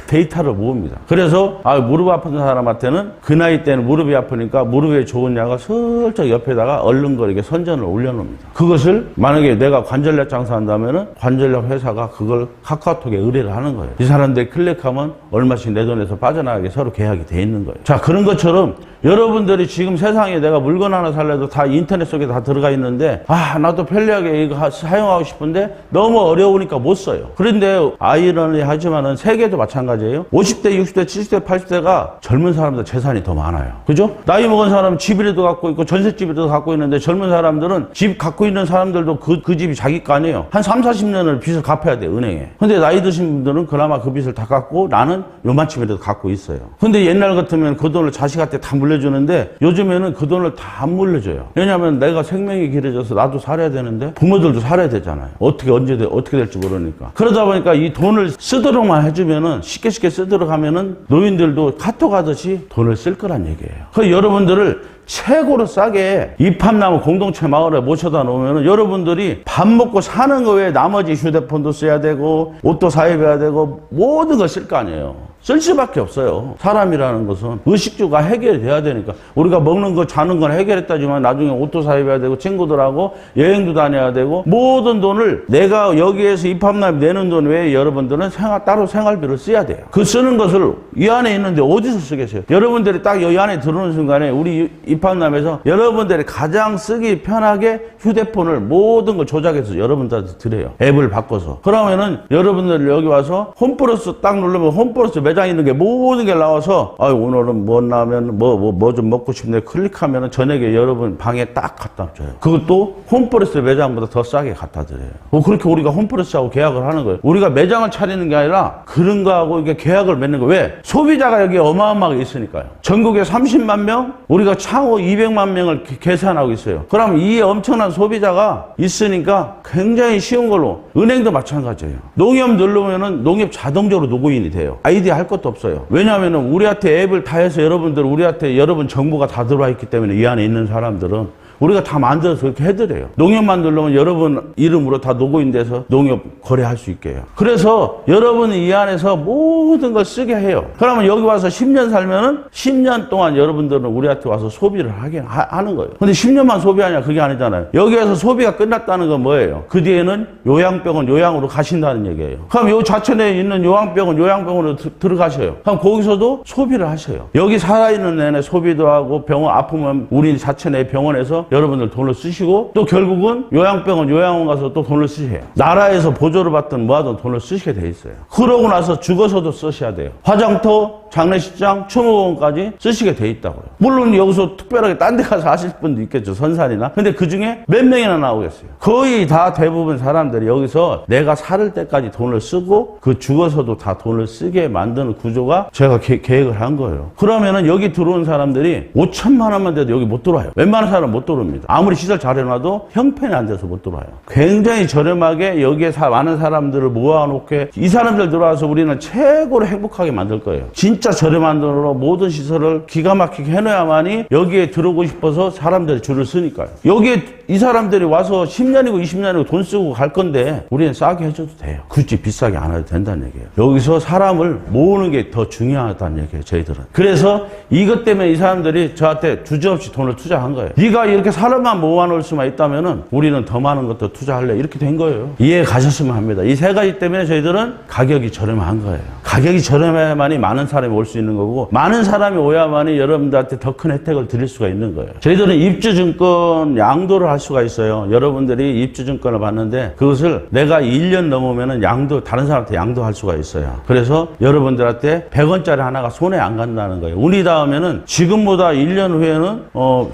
[SPEAKER 1] 데이터를 모읍니다. 그래서 무릎 아픈 사람한테는 그 나이 때는 무릎이 아프니까 무릎에 좋은 약을 슬쩍 옆에다가 얼른거리게 선전을 올려놓습니다. 그것을 만약에 내가 관절약 장사한다면은 관절약 회사가 그걸 카카오톡에 의뢰를 하는 거예요. 이 사람들이 클릭하면 얼마씩 내 돈에서 빠져나가게 서로 계약이 돼 있는 거예요. 자, 그런 것처럼 여러분들이 지금 세상에 내가 물건 하나 살려도 다 인터넷 속에 다 들어가 있는데 나도 편리하게 이거 사용하고 싶은데 너무 어려우니까 못 써요. 그런데 아이러니하지만은 세계도 마찬가지예요. 50대, 60대, 70대, 80대가 젊은 사람들 재산이 더 많아요. 그죠? 나이 먹은 사람은 집이라도 갖고 있고 전셋집이라도 갖고 있는데 젊은 사람들은 집 갖고 있는 사람들도 그 집이 자기 거 아니에요. 한 3, 40년을 빚을 갚아야 돼요, 은행에. 근데 나이 드신 분들은 그나마 그 빚을 다 갚고 나는 요만큼이라도 갖고 있어요. 근데 옛날 같으면 그 돈을 자식한테 다 물려주는데 요즘에는 그 돈을 다 안 물려줘요. 왜냐하면 내가 생명이 길어져서 나도 살아야 되는데 부모들도 살아야 되잖아요. 어떻게 될지 모르니까. 그러다 보니까 이 돈을 쓰도록만 해주면은 쉽게 쓰도록 하면은 노인들도 카톡 하듯이 돈을 쓸 거란 얘기예요. 그래서 여러분들을 최고로 싸게 이팝나무 공동체 마을에 모셔다 놓으면 여러분들이 밥 먹고 사는 거 외에 나머지 휴대폰도 써야 되고 옷도 사입어야 되고 모든 걸 쓸 거 아니에요. 쓸 수밖에 없어요. 사람이라는 것은 의식주가 해결이 돼야 되니까. 우리가 먹는 거 자는 건 해결했다지만 나중에 옷도 사입어야 되고 친구들하고 여행도 다녀야 되고 모든 돈을 내가 여기에서 이팝나무 내는 돈 외에 여러분들은 따로 생활비를 써야 돼요. 그 쓰는 것을 이 안에 있는데 어디서 쓰겠어요? 여러분들이 딱 여기 안에 들어오는 순간에 우리 이팝남에서 여러분들이 가장 쓰기 편하게 휴대폰을 모든 걸 조작해서 여러분들한테 드려요. 앱을 바꿔서. 그러면은 여러분들 여기 와서 홈플러스 딱 누르면 홈플러스 매장 있는 게 모든 게 나와서 오늘은 뭐 나면 뭐 좀 먹고 싶네 클릭하면은 저녁에 여러분 방에 딱 갖다 줘요. 그것도 홈플러스 매장보다 더 싸게 갖다 드려요. 그렇게 우리가 홈플러스하고 계약을 하는 거예요. 우리가 매장을 차리는 게 아니라 그런 거하고 이게 계약을 맺는 거. 왜? 소비자가 여기 어마어마하게 있으니까요. 전국에 30만 명, 우리가 향후 200만 명을 계산하고 있어요. 그럼 이 엄청난 소비자가 있으니까 굉장히 쉬운 걸로. 은행도 마찬가지예요. 농협 누르면은 농협 자동적으로 로그인이 돼요. 아이디 할 것도 없어요. 왜냐하면은 우리한테 앱을 다 해서 우리한테 여러분 정보가 다 들어와 있기 때문에 이 안에 있는 사람들은 우리가 다 만들어서 그렇게 해드려요. 농협만 누르면 여러분 이름으로 다 로그인돼서 농협 거래할 수 있게 해요. 그래서 여러분이 이 안에서 모든 걸 쓰게 해요. 그러면 여기 와서 10년 살면은 10년 동안 여러분들은 우리한테 와서 소비를 하는 거예요. 근데 10년만 소비하냐? 그게 아니잖아요. 여기에서 소비가 끝났다는 건 뭐예요? 그 뒤에는 요양병원 요양으로 가신다는 얘기예요. 그럼 요 자천에 있는 요양병원 요양병원으로 들어가셔요. 그럼 거기서도 소비를 하셔요. 여기 살아있는 내내 소비도 하고 병원 아프면 우리 자천에 병원에서 여러분들 돈을 쓰시고 또 결국은 요양병원 요양원 가서 또 돈을 쓰셔야 해요. 나라에서 보조를 받든 뭐하든 돈을 쓰시게 돼 있어요. 그러고 나서 죽어서도 쓰셔야 돼요. 화장터, 장례식장, 추모공원까지 쓰시게 돼 있다고요. 물론 여기서 특별하게 딴 데 가서 하실 분도 있겠죠. 선산이나. 근데 그 중에 몇 명이나 나오겠어요. 거의 다 대부분 사람들이 여기서 내가 살을 때까지 돈을 쓰고 그 죽어서도 다 돈을 쓰게 만드는 구조가 제가 계획을 한 거예요. 그러면은 여기 들어온 사람들이 5천만 원만 돼도 여기 못 들어와요. 웬만한 사람은 못 들어옵니다. 아무리 시설 잘 해놔도 형편이 안 돼서 못 들어와요. 굉장히 저렴하게 여기에 많은 사람들을 모아놓게 이 사람들 들어와서 우리는 최고로 행복하게 만들 거예요. 진짜 저렴한 돈으로 모든 시설을 기가 막히게 해놔야만이 여기에 들어오고 싶어서 사람들이 줄을 서니까요. 여기에 이 사람들이 와서 10년이고 20년이고 돈 쓰고 갈 건데 우리는 싸게 해줘도 돼요. 굳이 비싸게 안 해도 된다는 얘기예요. 여기서 사람을 모으는 게 더 중요하다는 얘기예요. 저희들은. 그래서 이것 때문에 이 사람들이 저한테 주저없이 돈을 투자한 거예요. 네가 이렇게 사람만 모아놓을 수만 있다면은 우리는 더 많은 것도 투자할래. 이렇게 된 거예요. 이해 가셨으면 합니다. 이 세 가지 때문에 저희들은 가격이 저렴한 거예요. 가격이 저렴해야만이 많은 사람이 올 수 있는 거고 많은 사람이 오야만이 여러분들한테 더 큰 혜택을 드릴 수가 있는 거예요. 저희들은 입주증권 양도를 할 수가 있어요. 여러분들이 입주증권을 받는데 그것을 내가 1년 넘으면은 다른 사람한테 양도할 수가 있어요. 그래서 여러분들한테 100원짜리 하나가 손에 안 간다는 거예요. 운이 닿으면은 지금보다 1년 후에는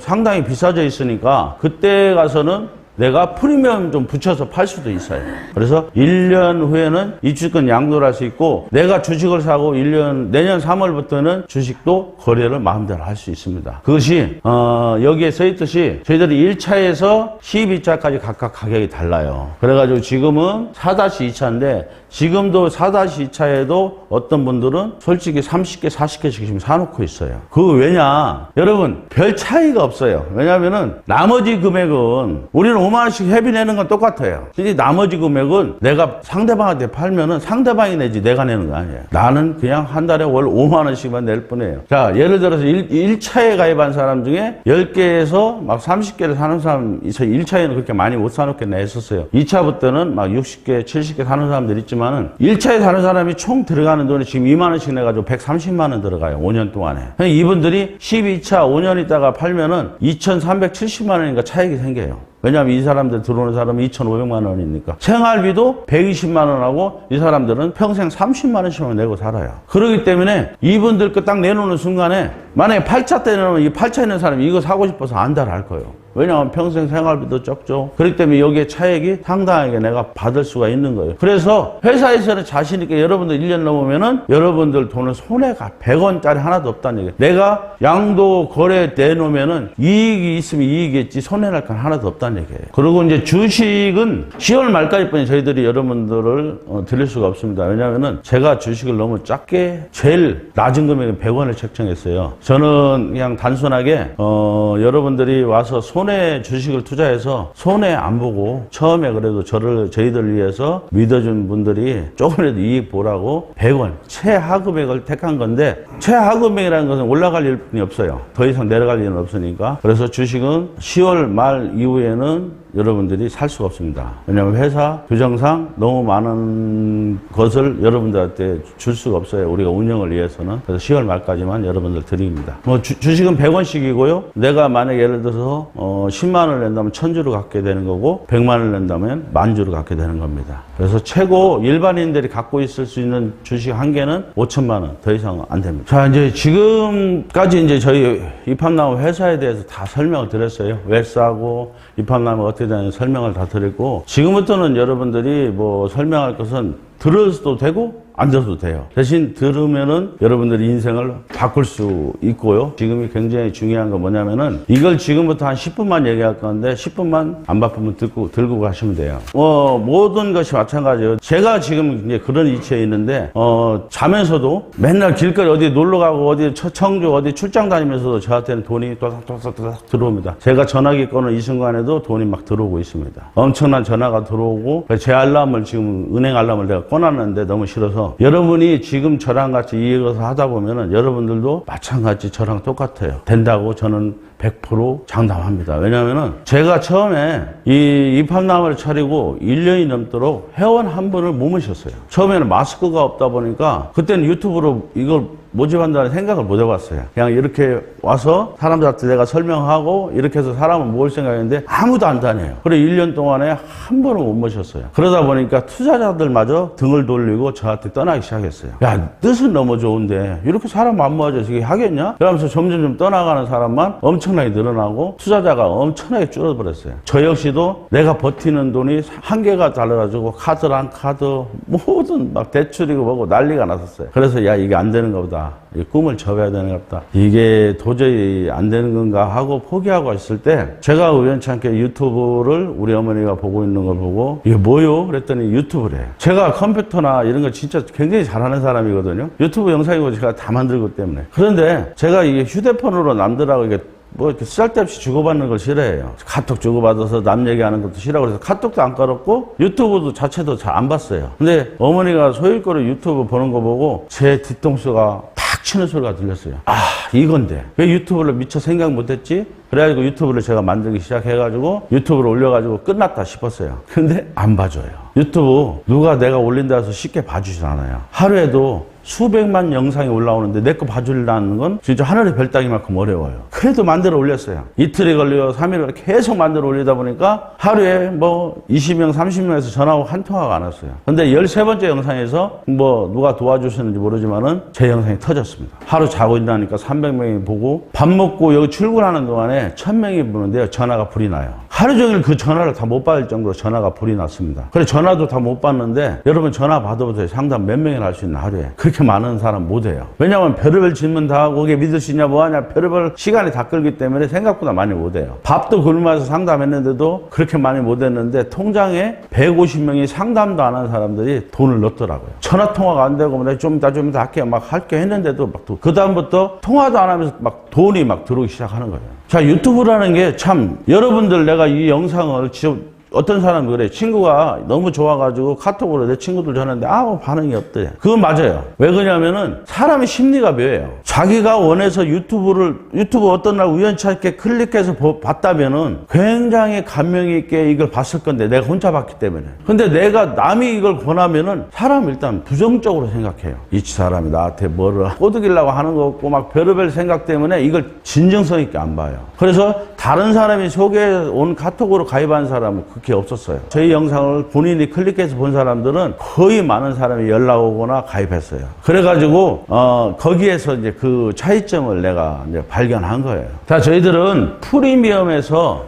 [SPEAKER 1] 상당히 비싸져 있으니까 그때 가서는 내가 프리미엄 좀 붙여서 팔 수도 있어요. 그래서 1년 후에는 이 주식은 양도를 할 수 있고 내가 주식을 사고 내년 3월부터는 주식도 거래를 마음대로 할 수 있습니다. 그것이 여기에 써 있듯이 저희들이 1차에서 12차까지 각각 가격이 달라요. 그래가지고 지금은 4-2차인데 지금도 4-2차에도 어떤 분들은 솔직히 30개, 40개씩 지금 사놓고 있어요. 그거 왜냐? 여러분, 별 차이가 없어요. 왜냐면은 나머지 금액은 우리는 5만원씩 회비 내는 건 똑같아요. 근데 나머지 금액은 내가 상대방한테 팔면은 상대방이 내지 내가 내는 거 아니에요. 나는 그냥 한 달에 월 5만원씩만 낼 뿐이에요. 자, 예를 들어서 1차에 가입한 사람 중에 10개에서 막 30개를 사는 사람, 1차에는 그렇게 많이 못 사놓겠나 했었어요. 2차부터는 막 60개, 70개 사는 사람들 있지만 1차에 사는 사람이 총 들어가는 돈이 지금 2만원씩 내가지고 130만원 들어가요. 5년 동안에. 이분들이 12차 5년 있다가 팔면은 2,370만원인가 차익이 생겨요. 왜냐하면 이 사람들 들어오는 사람은 2,500만 원이니까. 생활비도 120만 원하고 이 사람들은 평생 30만 원씩만 내고 살아요. 그렇기 때문에 이분들 거 딱 내놓는 순간에 만약에 8차 때 내놓으면 이 8차 있는 사람이 이거 사고 싶어서 안달을 할 거예요. 왜냐하면 평생 생활비도 적죠. 그렇기 때문에 여기에 차액이 상당하게 내가 받을 수가 있는 거예요. 그래서 회사에서는 자신있게 여러분들 1년 넘으면은 여러분들 돈은 손해가 100원짜리 하나도 없다는 얘기예요. 내가 양도 거래 내놓으면은 이익이 있으면 이익이겠지 손해날 건 하나도 없다는 얘기예요. 그리고 이제 주식은 10월 말까지뿐이 저희들이 여러분들을 드릴 수가 없습니다. 왜냐하면은 제가 주식을 너무 작게 제일 낮은 금액은 100원을 책정했어요. 저는 그냥 단순하게 여러분들이 와서 손해 주식을 투자해서 손해 안 보고 처음에 그래도 저희들을 위해서 믿어준 분들이 조금이라도 이익 보라고 100원 최하금액을 택한 건데 최하금액이라는 것은 올라갈 일뿐이 없어요. 더 이상 내려갈 일은 없으니까. 그래서 주식은 10월 말 이후에는 여러분들이 살 수가 없습니다. 왜냐하면 회사 규정상 너무 많은 것을 여러분들한테 줄 수가 없어요. 우리가 운영을 위해서는. 그래서 10월 말까지만 여러분들 드립니다. 주식은 100원씩이고요. 내가 만약에 예를 들어서 10만 원을 낸다면 1000주를 갖게 되는 거고 100만 원을 낸다면 10,000주를 갖게 되는 겁니다. 그래서 최고 일반인들이 갖고 있을 수 있는 주식 한 개는 5천만 원. 더 이상 안 됩니다. 자, 이제 지금까지 이제 저희 입합나무 회사에 대해서 다 설명을 드렸어요. 왜 싸고 입합나무 어떻게 되는 설명을 다 드렸고 지금부터는 여러분들이 뭐 설명할 것은 들어도 되고 안 들어도 돼요. 대신 들으면은 여러분들이 인생을 바꿀 수 있고요. 지금이 굉장히 중요한 건 뭐냐면은 이걸 지금부터 한 10분만 얘기할 건데 10분만 안 바쁘면 들고 가시면 돼요. 모든 것이 마찬가지예요. 제가 지금 이제 그런 위치에 있는데 자면서도 맨날 길거리 어디 놀러 가고 어디 청주 어디 출장 다니면서도 저한테는 돈이 또닥또닥 들어옵니다. 제가 전화기 꺼는 이 순간에도 돈이 막 들어오고 있습니다. 엄청난 전화가 들어오고 제 알람을 지금 은행 알람을 내가 꺼놨는데 너무 싫어서 여러분이 지금 저랑 같이 이것을 하다 보면은 여러분들도 마찬가지 저랑 똑같아요. 된다고 저는 100% 장담합니다. 왜냐면은 제가 처음에 이 입합나무를 차리고 1년이 넘도록 회원 한 분을 못 모셨어요. 처음에는 마스크가 없다 보니까 그때는 유튜브로 이걸 모집한다는 생각을 못 해봤어요. 그냥 이렇게 와서 사람들한테 내가 설명하고 이렇게 해서 사람을 모을 생각했는데 아무도 안 다녀요. 그래 1년 동안에 한 번을 못 모셨어요. 그러다 보니까 투자자들마저 등을 돌리고 저한테 떠나기 시작했어요. 야, 뜻은 너무 좋은데 이렇게 사람 안 모아져 이게 하겠냐? 그러면서 점점 떠나가는 사람만 엄청나게 늘어나고 투자자가 엄청나게 줄어버렸어요. 저 역시도 내가 버티는 돈이 한계가 달라가지고 카드랑 카드 모든 막 대출이고 뭐고 난리가 났었어요. 그래서 야, 이게 안 되는가 보다. 이 꿈을 접어야 되는 것 같다. 이게 도저히 안 되는 건가 하고 포기하고 있을 때 제가 우연찮게 유튜브를 우리 어머니가 보고 있는 걸 보고 이게 뭐요? 그랬더니 유튜브래. 제가 컴퓨터나 이런 거 진짜 굉장히 잘하는 사람이거든요. 유튜브 영상이고 제가 다 만들기 때문에. 그런데 제가 이게 휴대폰으로 남들하고 이게 뭐 이렇게 쓸데없이 주고받는 걸 싫어해요. 카톡 주고받아서 남 얘기하는 것도 싫어하고 그래서 카톡도 안 깔았고 유튜브도 자체도 잘 안 봤어요. 근데 어머니가 소일거리 유튜브 보는 거 보고 제 뒤통수가 탁 치는 소리가 들렸어요. 아, 이건데 왜 유튜브를 미처 생각 못했지? 그래가지고 유튜브를 제가 만들기 시작해가지고 유튜브를 올려가지고 끝났다 싶었어요. 근데 안 봐줘요. 유튜브 누가 내가 올린다 해서 쉽게 봐주지 않아요. 하루에도 수백만 영상이 올라오는데 내 거 봐주려는 건 진짜 하늘의 별 따기만큼 어려워요. 그래도 만들어 올렸어요. 이틀이 걸려 3일을 계속 만들어 올리다 보니까 하루에 뭐 20명 30명에서 전화하고 한 통화가 안 왔어요. 근데 13번째 영상에서 뭐 누가 도와주셨는지 모르지만은 제 영상이 터졌습니다. 하루 자고 있다니까 300명이 보고 밥 먹고 여기 출근하는 동안에 1000명이 보는데요. 전화가 불이 나요. 하루 종일 그 전화를 다 못 받을 정도로 전화가 불이 났습니다. 그래 전화도 다 못 받는데 여러분 전화 받아보세요. 상담 몇 명이나 할 수 있나 하루에. 그렇게 많은 사람 못 해요. 왜냐하면 별의별 질문 다 하고 그게 믿을 수 있냐 뭐하냐 별의별 시간이 다 끌기 때문에 생각보다 많이 못 해요. 밥도 굶으면서 상담했는데도 그렇게 많이 못 했는데 통장에 150명이 상담도 안 한 사람들이 돈을 넣더라고요. 전화 통화가 안 되고 좀 이따 할게요. 막 할게 했는데도 막 그 다음부터 통화도 안 하면서 막 돈이 막 들어오기 시작하는 거예요. 자, 유튜브라는 게 참 여러분들 내가 이 영상을 어떤 사람이 그래. 친구가 너무 좋아가지고 카톡으로 내 친구들 전화했는데 아무 반응이 없대. 그건 맞아요. 왜 그러냐면은 사람의 심리가 묘해요. 자기가 원해서 유튜브 어떤 날 우연찮게 클릭해서 봤다면은 굉장히 감명 있게 이걸 봤을 건데 내가 혼자 봤기 때문에. 근데 내가 남이 이걸 권하면은 사람은 일단 부정적으로 생각해요. 이 사람이 나한테 뭐를 꼬드기려고 하는 거 없고 막 별의별 생각 때문에 이걸 진정성 있게 안 봐요. 그래서 다른 사람이 소개해 온 카톡으로 가입한 사람은 그렇게 없었어요. 저희 영상을 본인이 클릭해서 본 사람들은 거의 많은 사람이 연락 오거나 가입했어요. 그래가지고 거기에서 이제 그 차이점을 내가 이제 발견한 거예요. 자, 저희들은 프리미엄에서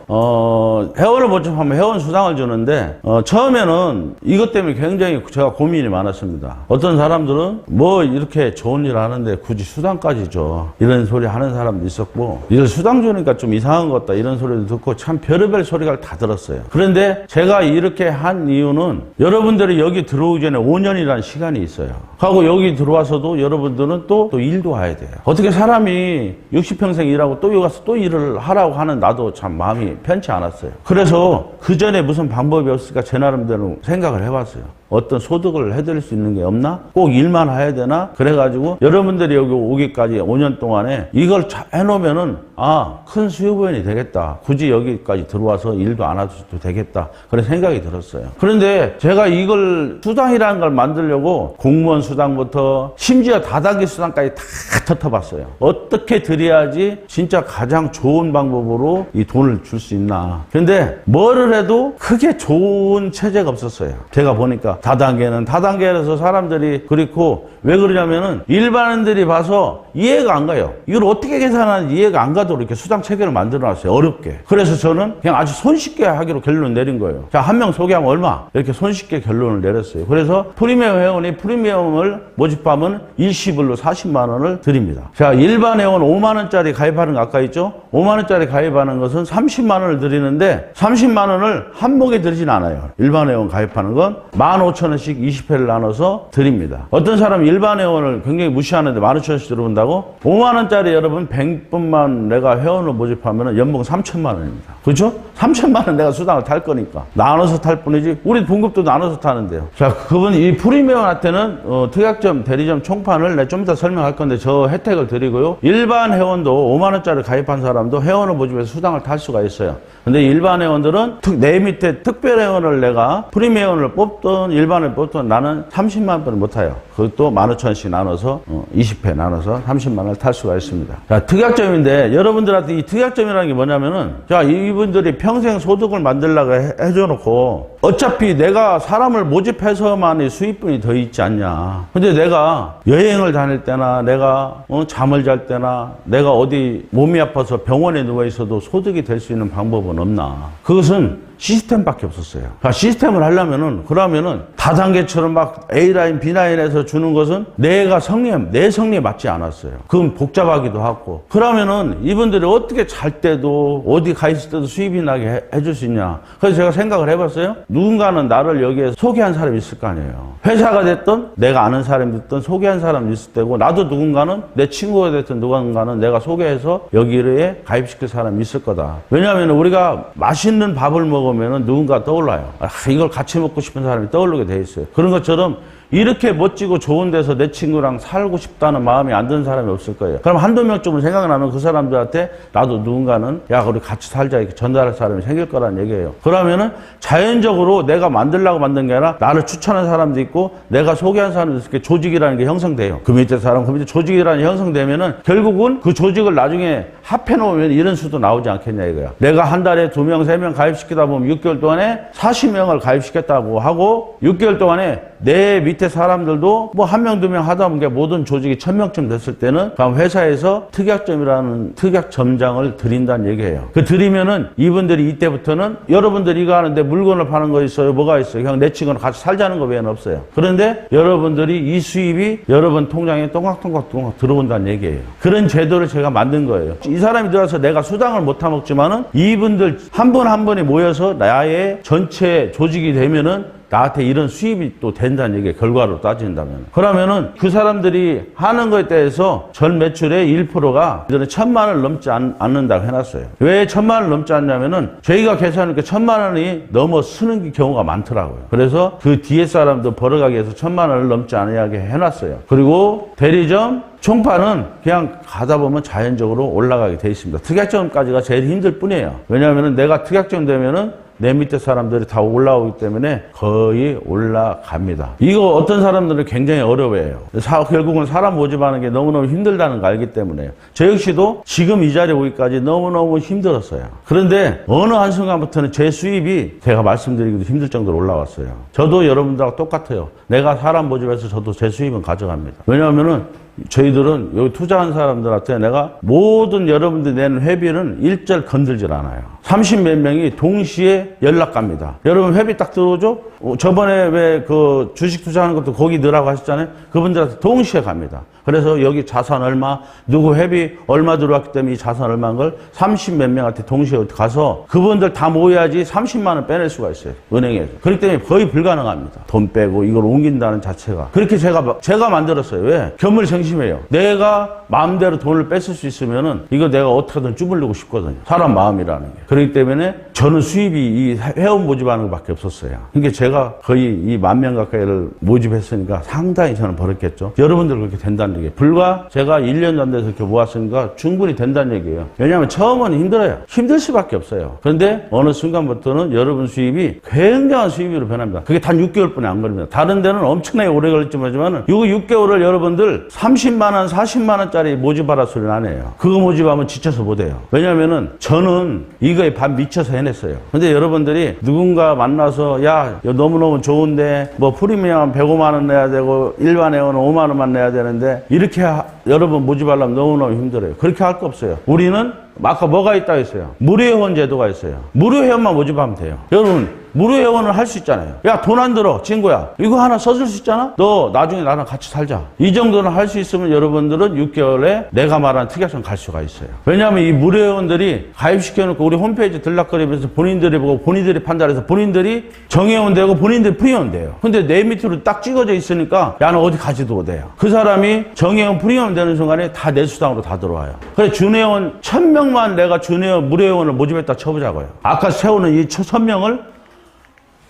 [SPEAKER 1] 회원을 모집하면 회원 수당을 주는데 처음에는 이것 때문에 굉장히 제가 고민이 많았습니다. 어떤 사람들은 뭐 이렇게 좋은 일 하는데 굳이 수당까지 줘 이런 소리 하는 사람도 있었고 이걸 수당 주니까 좀 이상한 것 같다 이런 소리도 듣고 참 별의별 소리가 다 들었어요. 그런데 제가 이렇게 한 이유는 여러분들이 여기 들어오기 전에 5년이라는 시간이 있어요. 하고 여기 들어와서도 여러분들은 또 일도 해야 돼요. 어떻게 사람이 60평생 일하고 또 여기 가서 또 일을 하라고 하는 나도 참 마음이 편치 않았어요. 그래서 그 전에 무슨 방법이 없을까 제 나름대로 생각을 해봤어요. 어떤 소득을 해드릴 수 있는 게 없나? 꼭 일만 해야 되나? 그래가지고 여러분들이 여기 오기까지 5년 동안에 이걸 해놓으면은 큰 수요보연이 되겠다. 굳이 여기까지 들어와서 일도 안 해도 되겠다. 그런 생각이 들었어요. 그런데 제가 이걸 수당이라는 걸 만들려고 공무원 수당부터 심지어 다단계 수당까지 다 터터봤어요. 어떻게 드려야지 진짜 가장 좋은 방법으로 이 돈을 줄 수 있나. 그런데 뭐를 해도 크게 좋은 체제가 없었어요. 제가 보니까 다단계에서 사람들이 그렇고 왜 그러냐면은 일반인들이 봐서 이해가 안 가요. 이걸 어떻게 계산하는지 이해가 안 가도록 이렇게 수당 체계를 만들어 놨어요. 어렵게. 그래서 저는 그냥 아주 손쉽게 하기로 결론을 내린 거예요. 자, 한 명 소개하면 얼마? 이렇게 손쉽게 결론을 내렸어요. 그래서 프리미엄 회원이 프리미엄을 모집하면 일시불로 40만 원을 드립니다. 자, 일반 회원 5만 원짜리 가입하는 거 아까 있죠? 5만 원짜리 가입하는 것은 30만 원을 드리는데 30만 원을 한 목에 드리진 않아요. 일반 회원 가입하는 건 15,000원씩 20회를 나눠서 드립니다. 어떤 사람이 일반 회원을 굉장히 무시하는데 15,000원씩 들어온다고? 5만 원짜리 여러분 100분만 내가 회원을 모집하면 연봉 3천만 원입니다. 그렇죠? 3천만 원 내가 수당을 탈 거니까. 나눠서 탈 뿐이지 우리 봉급도 나눠서 타는데요. 자, 그분 이 프리미엄한테는 특약점, 대리점 총판을 내가 좀 이따 설명할 건데 저 혜택을 드리고요. 일반 회원도 5만 원짜리 가입한 사람도 회원을 모집해서 수당을 탈 수가 있어요. 근데 일반 회원들은 내 밑에 특별 회원을 내가 프리미엄을 뽑든 일반을 뽑든 나는 30만 원밖에 못 타요. 그것도 15,000원씩 나눠서 20회 나눠서 30만 원을 탈 수가 있습니다. 자, 특약점인데 여러분들한테 이 특약점이라는 게 뭐냐면은 자, 이분들이 평생 소득을 만들려고 해줘놓고 어차피 내가 사람을 모집해서만이 수입분이 더 있지 않냐. 근데 내가 여행을 다닐 때나 내가 잠을 잘 때나 내가 어디 몸이 아파서 병원에 누워 있어도 소득이 될 수 있는 방법은 없나. 그것은 시스템밖에 없었어요. 시스템을 하려면은 그러면은 다단계처럼 막 A라인, B라인에서 주는 것은 내 성리에 맞지 않았어요. 그건 복잡하기도 하고. 그러면은 이분들이 어떻게 잘 때도 어디 가 있을 때도 수입이 나게 해줄 수 있냐. 그래서 제가 생각을 해봤어요. 누군가는 나를 여기에 소개한 사람이 있을 거 아니에요. 회사가 됐든 내가 아는 사람이 됐든 소개한 사람이 있을 때고 나도 누군가는 내 친구가 됐든 누군가는 내가 소개해서 여기에 가입시킬 사람이 있을 거다. 왜냐하면 우리가 맛있는 밥을 먹으면 누군가 떠올라요. 이걸 같이 먹고 싶은 사람이 떠오르게 돼 있어요. 그런 것처럼 이렇게 멋지고 좋은 데서 내 친구랑 살고 싶다는 마음이 안 드는 사람이 없을 거예요. 그럼 한두 명쯤은 생각나면 그 사람들한테 나도 누군가는 야, 우리 같이 살자 이렇게 전달할 사람이 생길 거란 얘기예요. 그러면은 자연적으로 내가 만들려고 만든 게 아니라 나를 추천한 사람도 있고 내가 소개한 사람도 있고 조직이라는 게 형성돼요. 그 밑에 사람, 그 밑에 조직이라는 게 형성되면은 결국은 그 조직을 나중에 합해 놓으면 이런 수도 나오지 않겠냐 이거야. 내가 한 달에 2명, 3명 가입시키다 보면 6개월 동안에 40명을 가입시켰다고 하고 6개월 동안에 내 밑에 밑에 사람들도 뭐 한 명, 두 명 하다 보니까 모든 조직이 1000명쯤 됐을 때는 그럼 회사에서 특약점이라는 특약점장을 드린다는 얘기예요. 그 드리면은 이분들이 이때부터는 여러분들이 이거 하는데 물건을 파는 거 있어요? 뭐가 있어요? 그냥 내 친구랑 같이 살자는 거 외에는 없어요. 그런데 여러분들이 이 수입이 여러분 통장에 똥각똥각 들어온다는 얘기예요. 그런 제도를 제가 만든 거예요. 이 사람이 들어와서 내가 수당을 못 타먹지만은 이분들 한 분 한 분이 모여서 나의 전체 조직이 되면은 나한테 이런 수입이 또 된다는 얘기예요. 결과로 따진다면. 그러면은 그 사람들이 하는 거에 대해서 전 매출의 1%가 이전에 1000만 원을 넘지 않는다고 해놨어요. 왜 1000만 원을 넘지 않냐면은 저희가 계산하니까 1000만 원이 넘어 쓰는 경우가 많더라고요. 그래서 그 뒤에 사람도 벌어가기 위해서 1000만 원을 넘지 않게 해놨어요. 그리고 대리점 총판은 그냥 가다 보면 자연적으로 올라가게 돼 있습니다. 특약점까지가 제일 힘들 뿐이에요. 왜냐하면 내가 특약점 되면은 내 밑에 사람들이 다 올라오기 때문에 거의 올라갑니다. 이거 어떤 사람들은 굉장히 어려워해요. 결국은 사람 모집하는 게 너무너무 힘들다는 걸 알기 때문에요. 저 역시도 지금 이 자리에 오기까지 너무너무 힘들었어요. 그런데 어느 한순간부터는 제 수입이 제가 말씀드리기도 힘들 정도로 올라왔어요. 저도 여러분들하고 똑같아요. 내가 사람 모집해서 저도 제 수입은 가져갑니다. 왜냐하면은 저희들은 여기 투자한 사람들한테 내가 모든 여러분들이 내는 회비는 일절 건들질 않아요. 30몇 명이 동시에 연락 갑니다. 여러분 회비 딱 들어오죠? 저번에 왜 그 주식 투자하는 것도 거기 넣으라고 하셨잖아요. 그분들한테 동시에 갑니다. 그래서 여기 자산 얼마, 누구 회비 얼마 들어왔기 때문에 이 자산 얼마인 걸 30몇 명한테 동시에 가서 그분들 다 모여야지 30만 원 빼낼 수가 있어요. 은행에서. 그렇기 때문에 거의 불가능합니다. 돈 빼고 이걸 옮긴다는 자체가. 그렇게 제가 만들었어요. 왜? 견물생심해요. 내가 마음대로 돈을 뺏을 수 있으면은 이거 내가 어떻게든 주물르고 싶거든요. 사람 마음이라는 게. 그렇기 때문에 저는 수입이 이 회원 모집하는 것밖에 없었어요. 그러니까 제가 거의 이 10,000명 가까이를 모집했으니까 상당히 저는 벌었겠죠. 여러분들 그렇게 된다는 얘기예요. 불과 제가 1년 전 돼서 이렇게 모았으니까 충분히 된다는 얘기예요. 왜냐하면 처음은 힘들어요. 힘들 수밖에 없어요. 그런데 어느 순간부터는 여러분 수입이 굉장한 수입으로 변합니다. 그게 단 6개월뿐이 안 걸립니다. 다른 데는 엄청나게 오래 걸렸지만 이 6개월을 여러분들 30만 원, 40만 원짜리 모집하라 소리는 안 해요. 그거 모집하면 지쳐서 못 해요. 왜냐하면은 저는 이거에 반 미쳐서 해냈어요. 근데 여러분들이 누군가 만나서 야 너무너무 좋은데 뭐 프리미엄 105만 원 내야 되고 일반 회원은 5만 원만 내야 되는데 이렇게 여러분 모집하려면 너무너무 힘들어요. 그렇게 할 거 없어요. 우리는 아까 뭐가 있다고 했어요? 무료회원 제도가 있어요. 무료회원만 모집하면 돼요. 여러분 무료회원을 할 수 있잖아요. 야, 돈 안 들어 친구야, 이거 하나 써줄 수 있잖아. 너 나중에 나랑 같이 살자. 이 정도는 할 수 있으면 여러분들은 6개월에 내가 말한 특약점 갈 수가 있어요. 왜냐하면 이 무료회원들이 가입시켜놓고 우리 홈페이지 들락거리면서 본인들이 보고 본인들이 판단해서 본인들이 정회원 되고 본인들이 프리회원 돼요. 근데 내 밑으로 딱 찍어져 있으니까 야, 너 어디 가지도 못해요. 그 사람이 정회원 프리회원 되는 순간에 다 내 수당으로 다 들어와요. 그래 준회원 1000명만 내가 준회원 무료회원을 모집했다 쳐보자고요. 아까 세우는 이 1000명을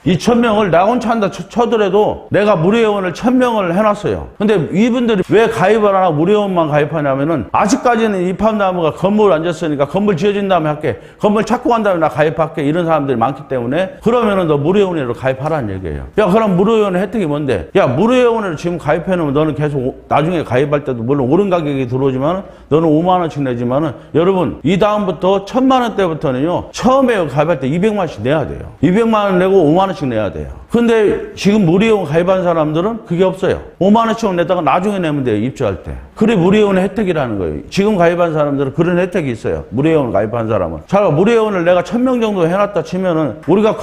[SPEAKER 1] 이 1000명을 나 혼자 한다 쳐더라도 내가 무료회원을 1000명을 해놨어요. 근데 이분들이 왜 가입을 안 하고 무료회원만 가입하냐면은 아직까지는 입학나무가 건물 앉았으니까 건물 지어진 다음에 할게. 건물 찾고 간 다음에 나 가입할게. 이런 사람들이 많기 때문에 그러면은 너 무료회원으로 가입하라는 얘기예요. 야, 그럼 무료회원 혜택이 뭔데? 야, 무료회원을 지금 가입해놓으면 너는 계속 나중에 가입할 때도 물론 오른 가격이 들어오지만 너는 5만 원씩 내지만은 여러분 이 다음부터 1000만 원대부터는요 처음에 가입할 때 200만 원씩 내야 돼요. 200만 원 내고 5만 원씩 내야 돼요. 근데 지금 무료회원 가입한 사람들은 그게 없어요. 5만 원씩 내다가 나중에 내면 돼요. 입주할 때. 그게 무료회원의 혜택이라는 거예요. 지금 가입한 사람들은 그런 혜택이 있어요. 무료회원 가입한 사람은. 자, 무료회원을 내가 1000명 정도 해놨다 치면은 우리가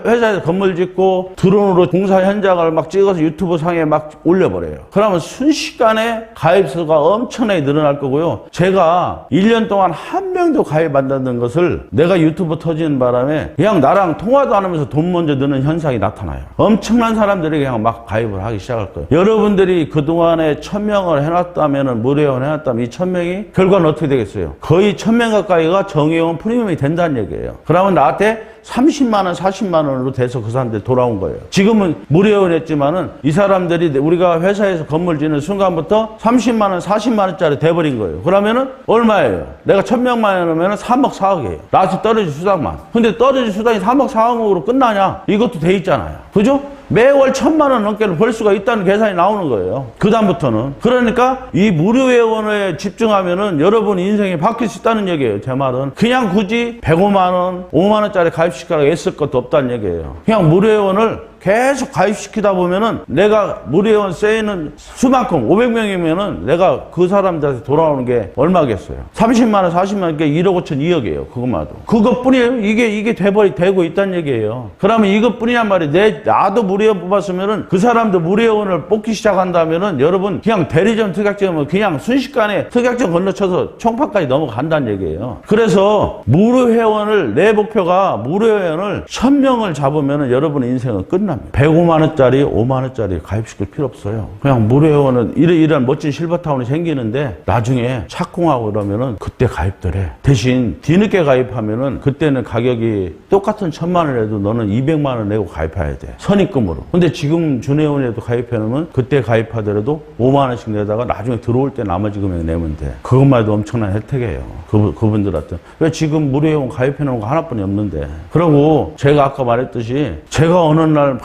[SPEAKER 1] 회사에서 건물 짓고 드론으로 공사 현장을 막 찍어서 유튜브 상에 막 올려버려요. 그러면 순식간에 가입수가 엄청나게 늘어날 거고요. 제가 1년 동안 한 명도 가입 안 받는 것을 내가 유튜브 터지는 바람에 그냥 나랑 통화도 안 하면서 돈 먼저 넣는 현상이 나타나요. 엄청난 사람들이 그냥 막 가입을 하기 시작할 거예요. 여러분들이 그동안에 1000명을 해놨다면은 무료회원 해놨다면 이 1000명이 결과는 어떻게 되겠어요? 거의 1000명 가까이가 정회원 프리미엄이 된다는 얘기예요. 그러면 나한테 30만 원, 40만 원으로 돼서 그 사람들이 돌아온 거예요. 지금은 무료회원 했지만은 이 사람들이 우리가 회사에서 건물 짓는 순간부터 30만 원, 40만 원짜리 돼버린 거예요. 그러면은 얼마예요? 내가 1000명만 해놓으면 3억, 4억이에요. 나한테 떨어질 수당만. 근데 떨어질 수당이 3억, 4억으로 끝나냐? 이것도 돼 있잖아요. 그죠? 매월 1000만 원 넘게 벌 수가 있다는 계산이 나오는 거예요. 그 다음부터는. 그러니까 이 무료회원에 집중하면은 여러분 인생이 바뀔 수 있다는 얘기예요. 제 말은. 그냥 굳이 105만 원, 5만 원짜리 가입시키라고 애쓸 것도 없다는 얘기예요. 그냥 무료회원을 계속 가입시키다 보면은 내가 무료회원 세이는 수만큼 500명이면은 내가 그 사람들한테 돌아오는 게 얼마겠어요? 30만 원, 40만 원, 1억 5천, 2억이에요. 그것만도. 그것뿐이에요. 이게 되고 있다는 얘기예요. 그러면 이것뿐이란 말이에요. 나도 무료회원 뽑았으면은 그 사람도 무료회원을 뽑기 시작한다면은 여러분 그냥 대리점 특약점은 그냥 순식간에 특약점 건너쳐서 총파까지 넘어간다는 얘기예요. 그래서 무료회원을 내 목표가 무료회원을 1000명을 잡으면은 여러분의 인생은 끝납니다. 105만 원짜리, 5만 원짜리 가입시킬 필요 없어요. 그냥 무료회원은 이런 멋진 실버타운이 생기는데 나중에 착공하고 그러면은 그때 가입들 해. 대신 뒤늦게 가입하면은 그때는 가격이 똑같은 1000만 원에도 너는 200만 원 내고 가입해야 돼. 선입금으로. 근데 지금 준회원에도 가입해놓으면 그때 가입하더라도 5만 원씩 내다가 나중에 들어올 때 나머지 금액 내면 돼. 그것만 해도 엄청난 혜택이에요. 그분들한테. 왜 지금 무료회원 가입해놓은 거 하나뿐이 없는데. 그리고 제가 아까 말했듯이 제가 어느 날 막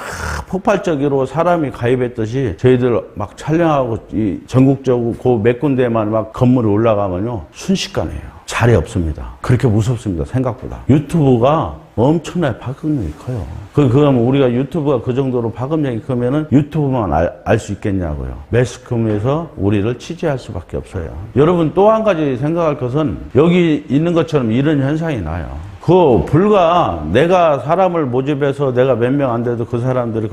[SPEAKER 1] 폭발적으로 사람이 가입했듯이 저희들 막 촬영하고 이 전국적으로 그 몇 군데만 막 건물이 올라가면요. 순식간이에요. 자리 없습니다. 그렇게 무섭습니다. 생각보다. 유튜브가 엄청나게 파급력이 커요. 그러면 우리가 유튜브가 그 정도로 파급력이 크면은 유튜브만 알 수 있겠냐고요. 매스컴에서 우리를 취재할 수밖에 없어요. 여러분 또 한 가지 생각할 것은 여기 있는 것처럼 이런 현상이 나요. 불과 내가 사람을 모집해서 내가 몇 명 안 돼도 그 사람들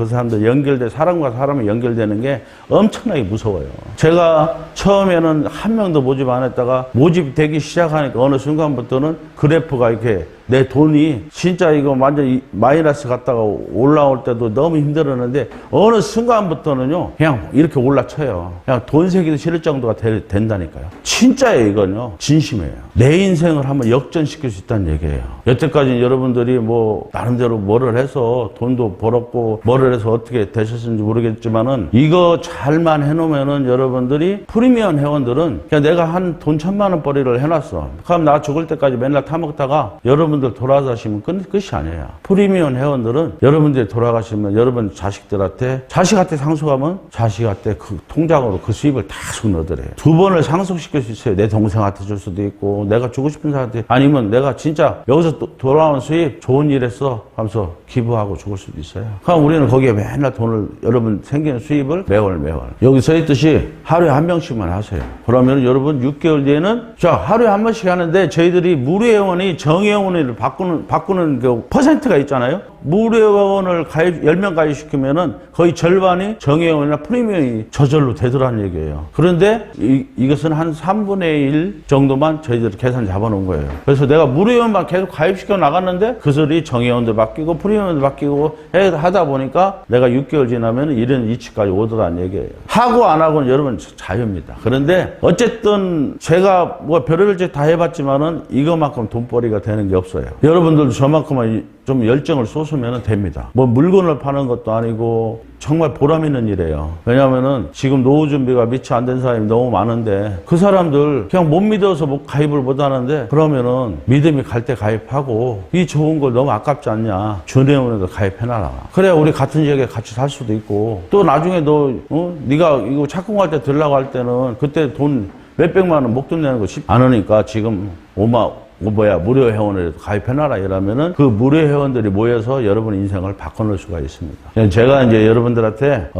[SPEAKER 1] 사람과 사람이 연결되는 게 엄청나게 무서워요. 제가 처음에는 한 명도 모집 안 했다가 모집되기 시작하니까 어느 순간부터는 그래프가 이렇게 내 돈이 진짜 이거 완전 마이너스 갔다가 올라올 때도 너무 힘들었는데 어느 순간부터는요 그냥 이렇게 올라쳐요. 그냥 돈 세기도 싫을 정도가 된다니까요. 진짜예요. 이건요 진심이에요. 내 인생을 한번 역전시킬 수 있다는 얘기예요. 여태까지 여러분들이 뭐 나름대로 뭐를 해서 돈도 벌었고 뭐를 해서 어떻게 되셨는지 모르겠지만은 이거 잘만 해놓으면은 여러분들이 프리미엄 회원들은 그냥 내가 한 돈 1000만 원 벌이를 해놨어. 그럼 나 죽을 때까지 맨날 타먹다가 여러분들 돌아가시면 끝이 아니에요. 프리미엄 회원들은 여러분들이 돌아가시면 여러분 자식한테 상속하면 자식한테 그 통장으로 그 수입을 다 넣어드려요. 2번을 상속시킬 수 있어요. 내 동생한테 줄 수도 있고 내가 주고 싶은 사람한테 아니면 내가 진짜 여기서 돌아온 수입 좋은 일 했어 하면서 기부하고 죽을 수도 있어요. 그럼 우리는 거기에 맨날 돈을 여러분 생기는 수입을 매월 여기 써 있듯이 하루에 한 명씩만 하세요. 그러면 여러분 6개월 뒤에는 자 하루에 한 번씩 하는데 저희들이 무료회원이 정회원을 바꾸는 그 퍼센트가 있잖아요. 무료회원을 10명 가입시키면은 거의 절반이 정회원이나 프리미엄이 저절로 되더라는 얘기예요. 그런데 이것은 한 3분의 1 정도만 저희들이 계산 잡아놓은 거예요. 그래서 내가 무료회원만 계속 가입시켜 나갔는데 그 소리 정회원도 바뀌고 프리미엄도 바뀌고 하다 보니까 내가 6개월 지나면 이런 위치까지 오더라는 얘기예요. 하고 안 하고는 여러분 자유입니다. 그런데 어쨌든 제가 뭐 별의별 짓 다 해봤지만은 이거만큼 돈벌이가 되는 게 없어요. 여러분들도 저만큼만 좀 열정을 쏟으면 됩니다. 뭐 물건을 파는 것도 아니고 정말 보람 있는 일이에요. 왜냐하면은 지금 노후 준비가 미처 안 된 사람이 너무 많은데 그 사람들 그냥 못 믿어서 가입을 못 하는데 그러면은 믿음이 갈 때 가입하고 이 좋은 걸 너무 아깝지 않냐. 준회원에도 가입해놔라. 그래야 우리 같은 지역에 같이 살 수도 있고 또 나중에 네가 이거 착공할 때 들라고 할 때는 그때 돈 몇백만 원 목돈 내는 거 쉽지 않으니까 지금 무료 회원을 가입해놔라 이러면은 그 무료 회원들이 모여서 여러분 인생을 바꿔놓을 수가 있습니다. 제가 이제 여러분들한테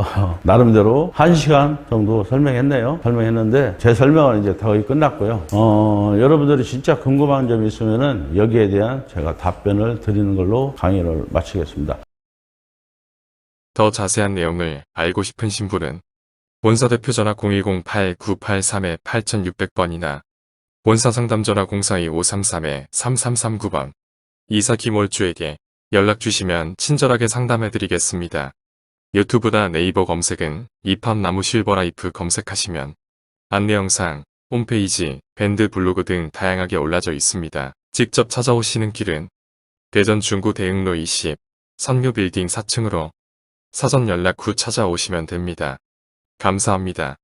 [SPEAKER 1] 나름대로 1시간 정도 설명했는데 제 설명은 이제 거의 끝났고요. 여러분들이 진짜 궁금한 점이 있으면은 여기에 대한 제가 답변을 드리는 걸로 강의를 마치겠습니다.
[SPEAKER 2] 더 자세한 내용을 알고 싶으신 분은 본사 대표 전화 010-8983-8600번이나 본사 상담 전화 042-533-3339번 이사 김월주에게 연락 주시면 친절하게 상담해 드리겠습니다. 유튜브나 네이버 검색은 이팝나무 실버라이프 검색하시면 안내 영상, 홈페이지, 밴드 블로그 등 다양하게 올라져 있습니다. 직접 찾아오시는 길은 대전 중구 대흥로 20, 선묘 빌딩 4층으로 사전 연락 후 찾아오시면 됩니다. 감사합니다.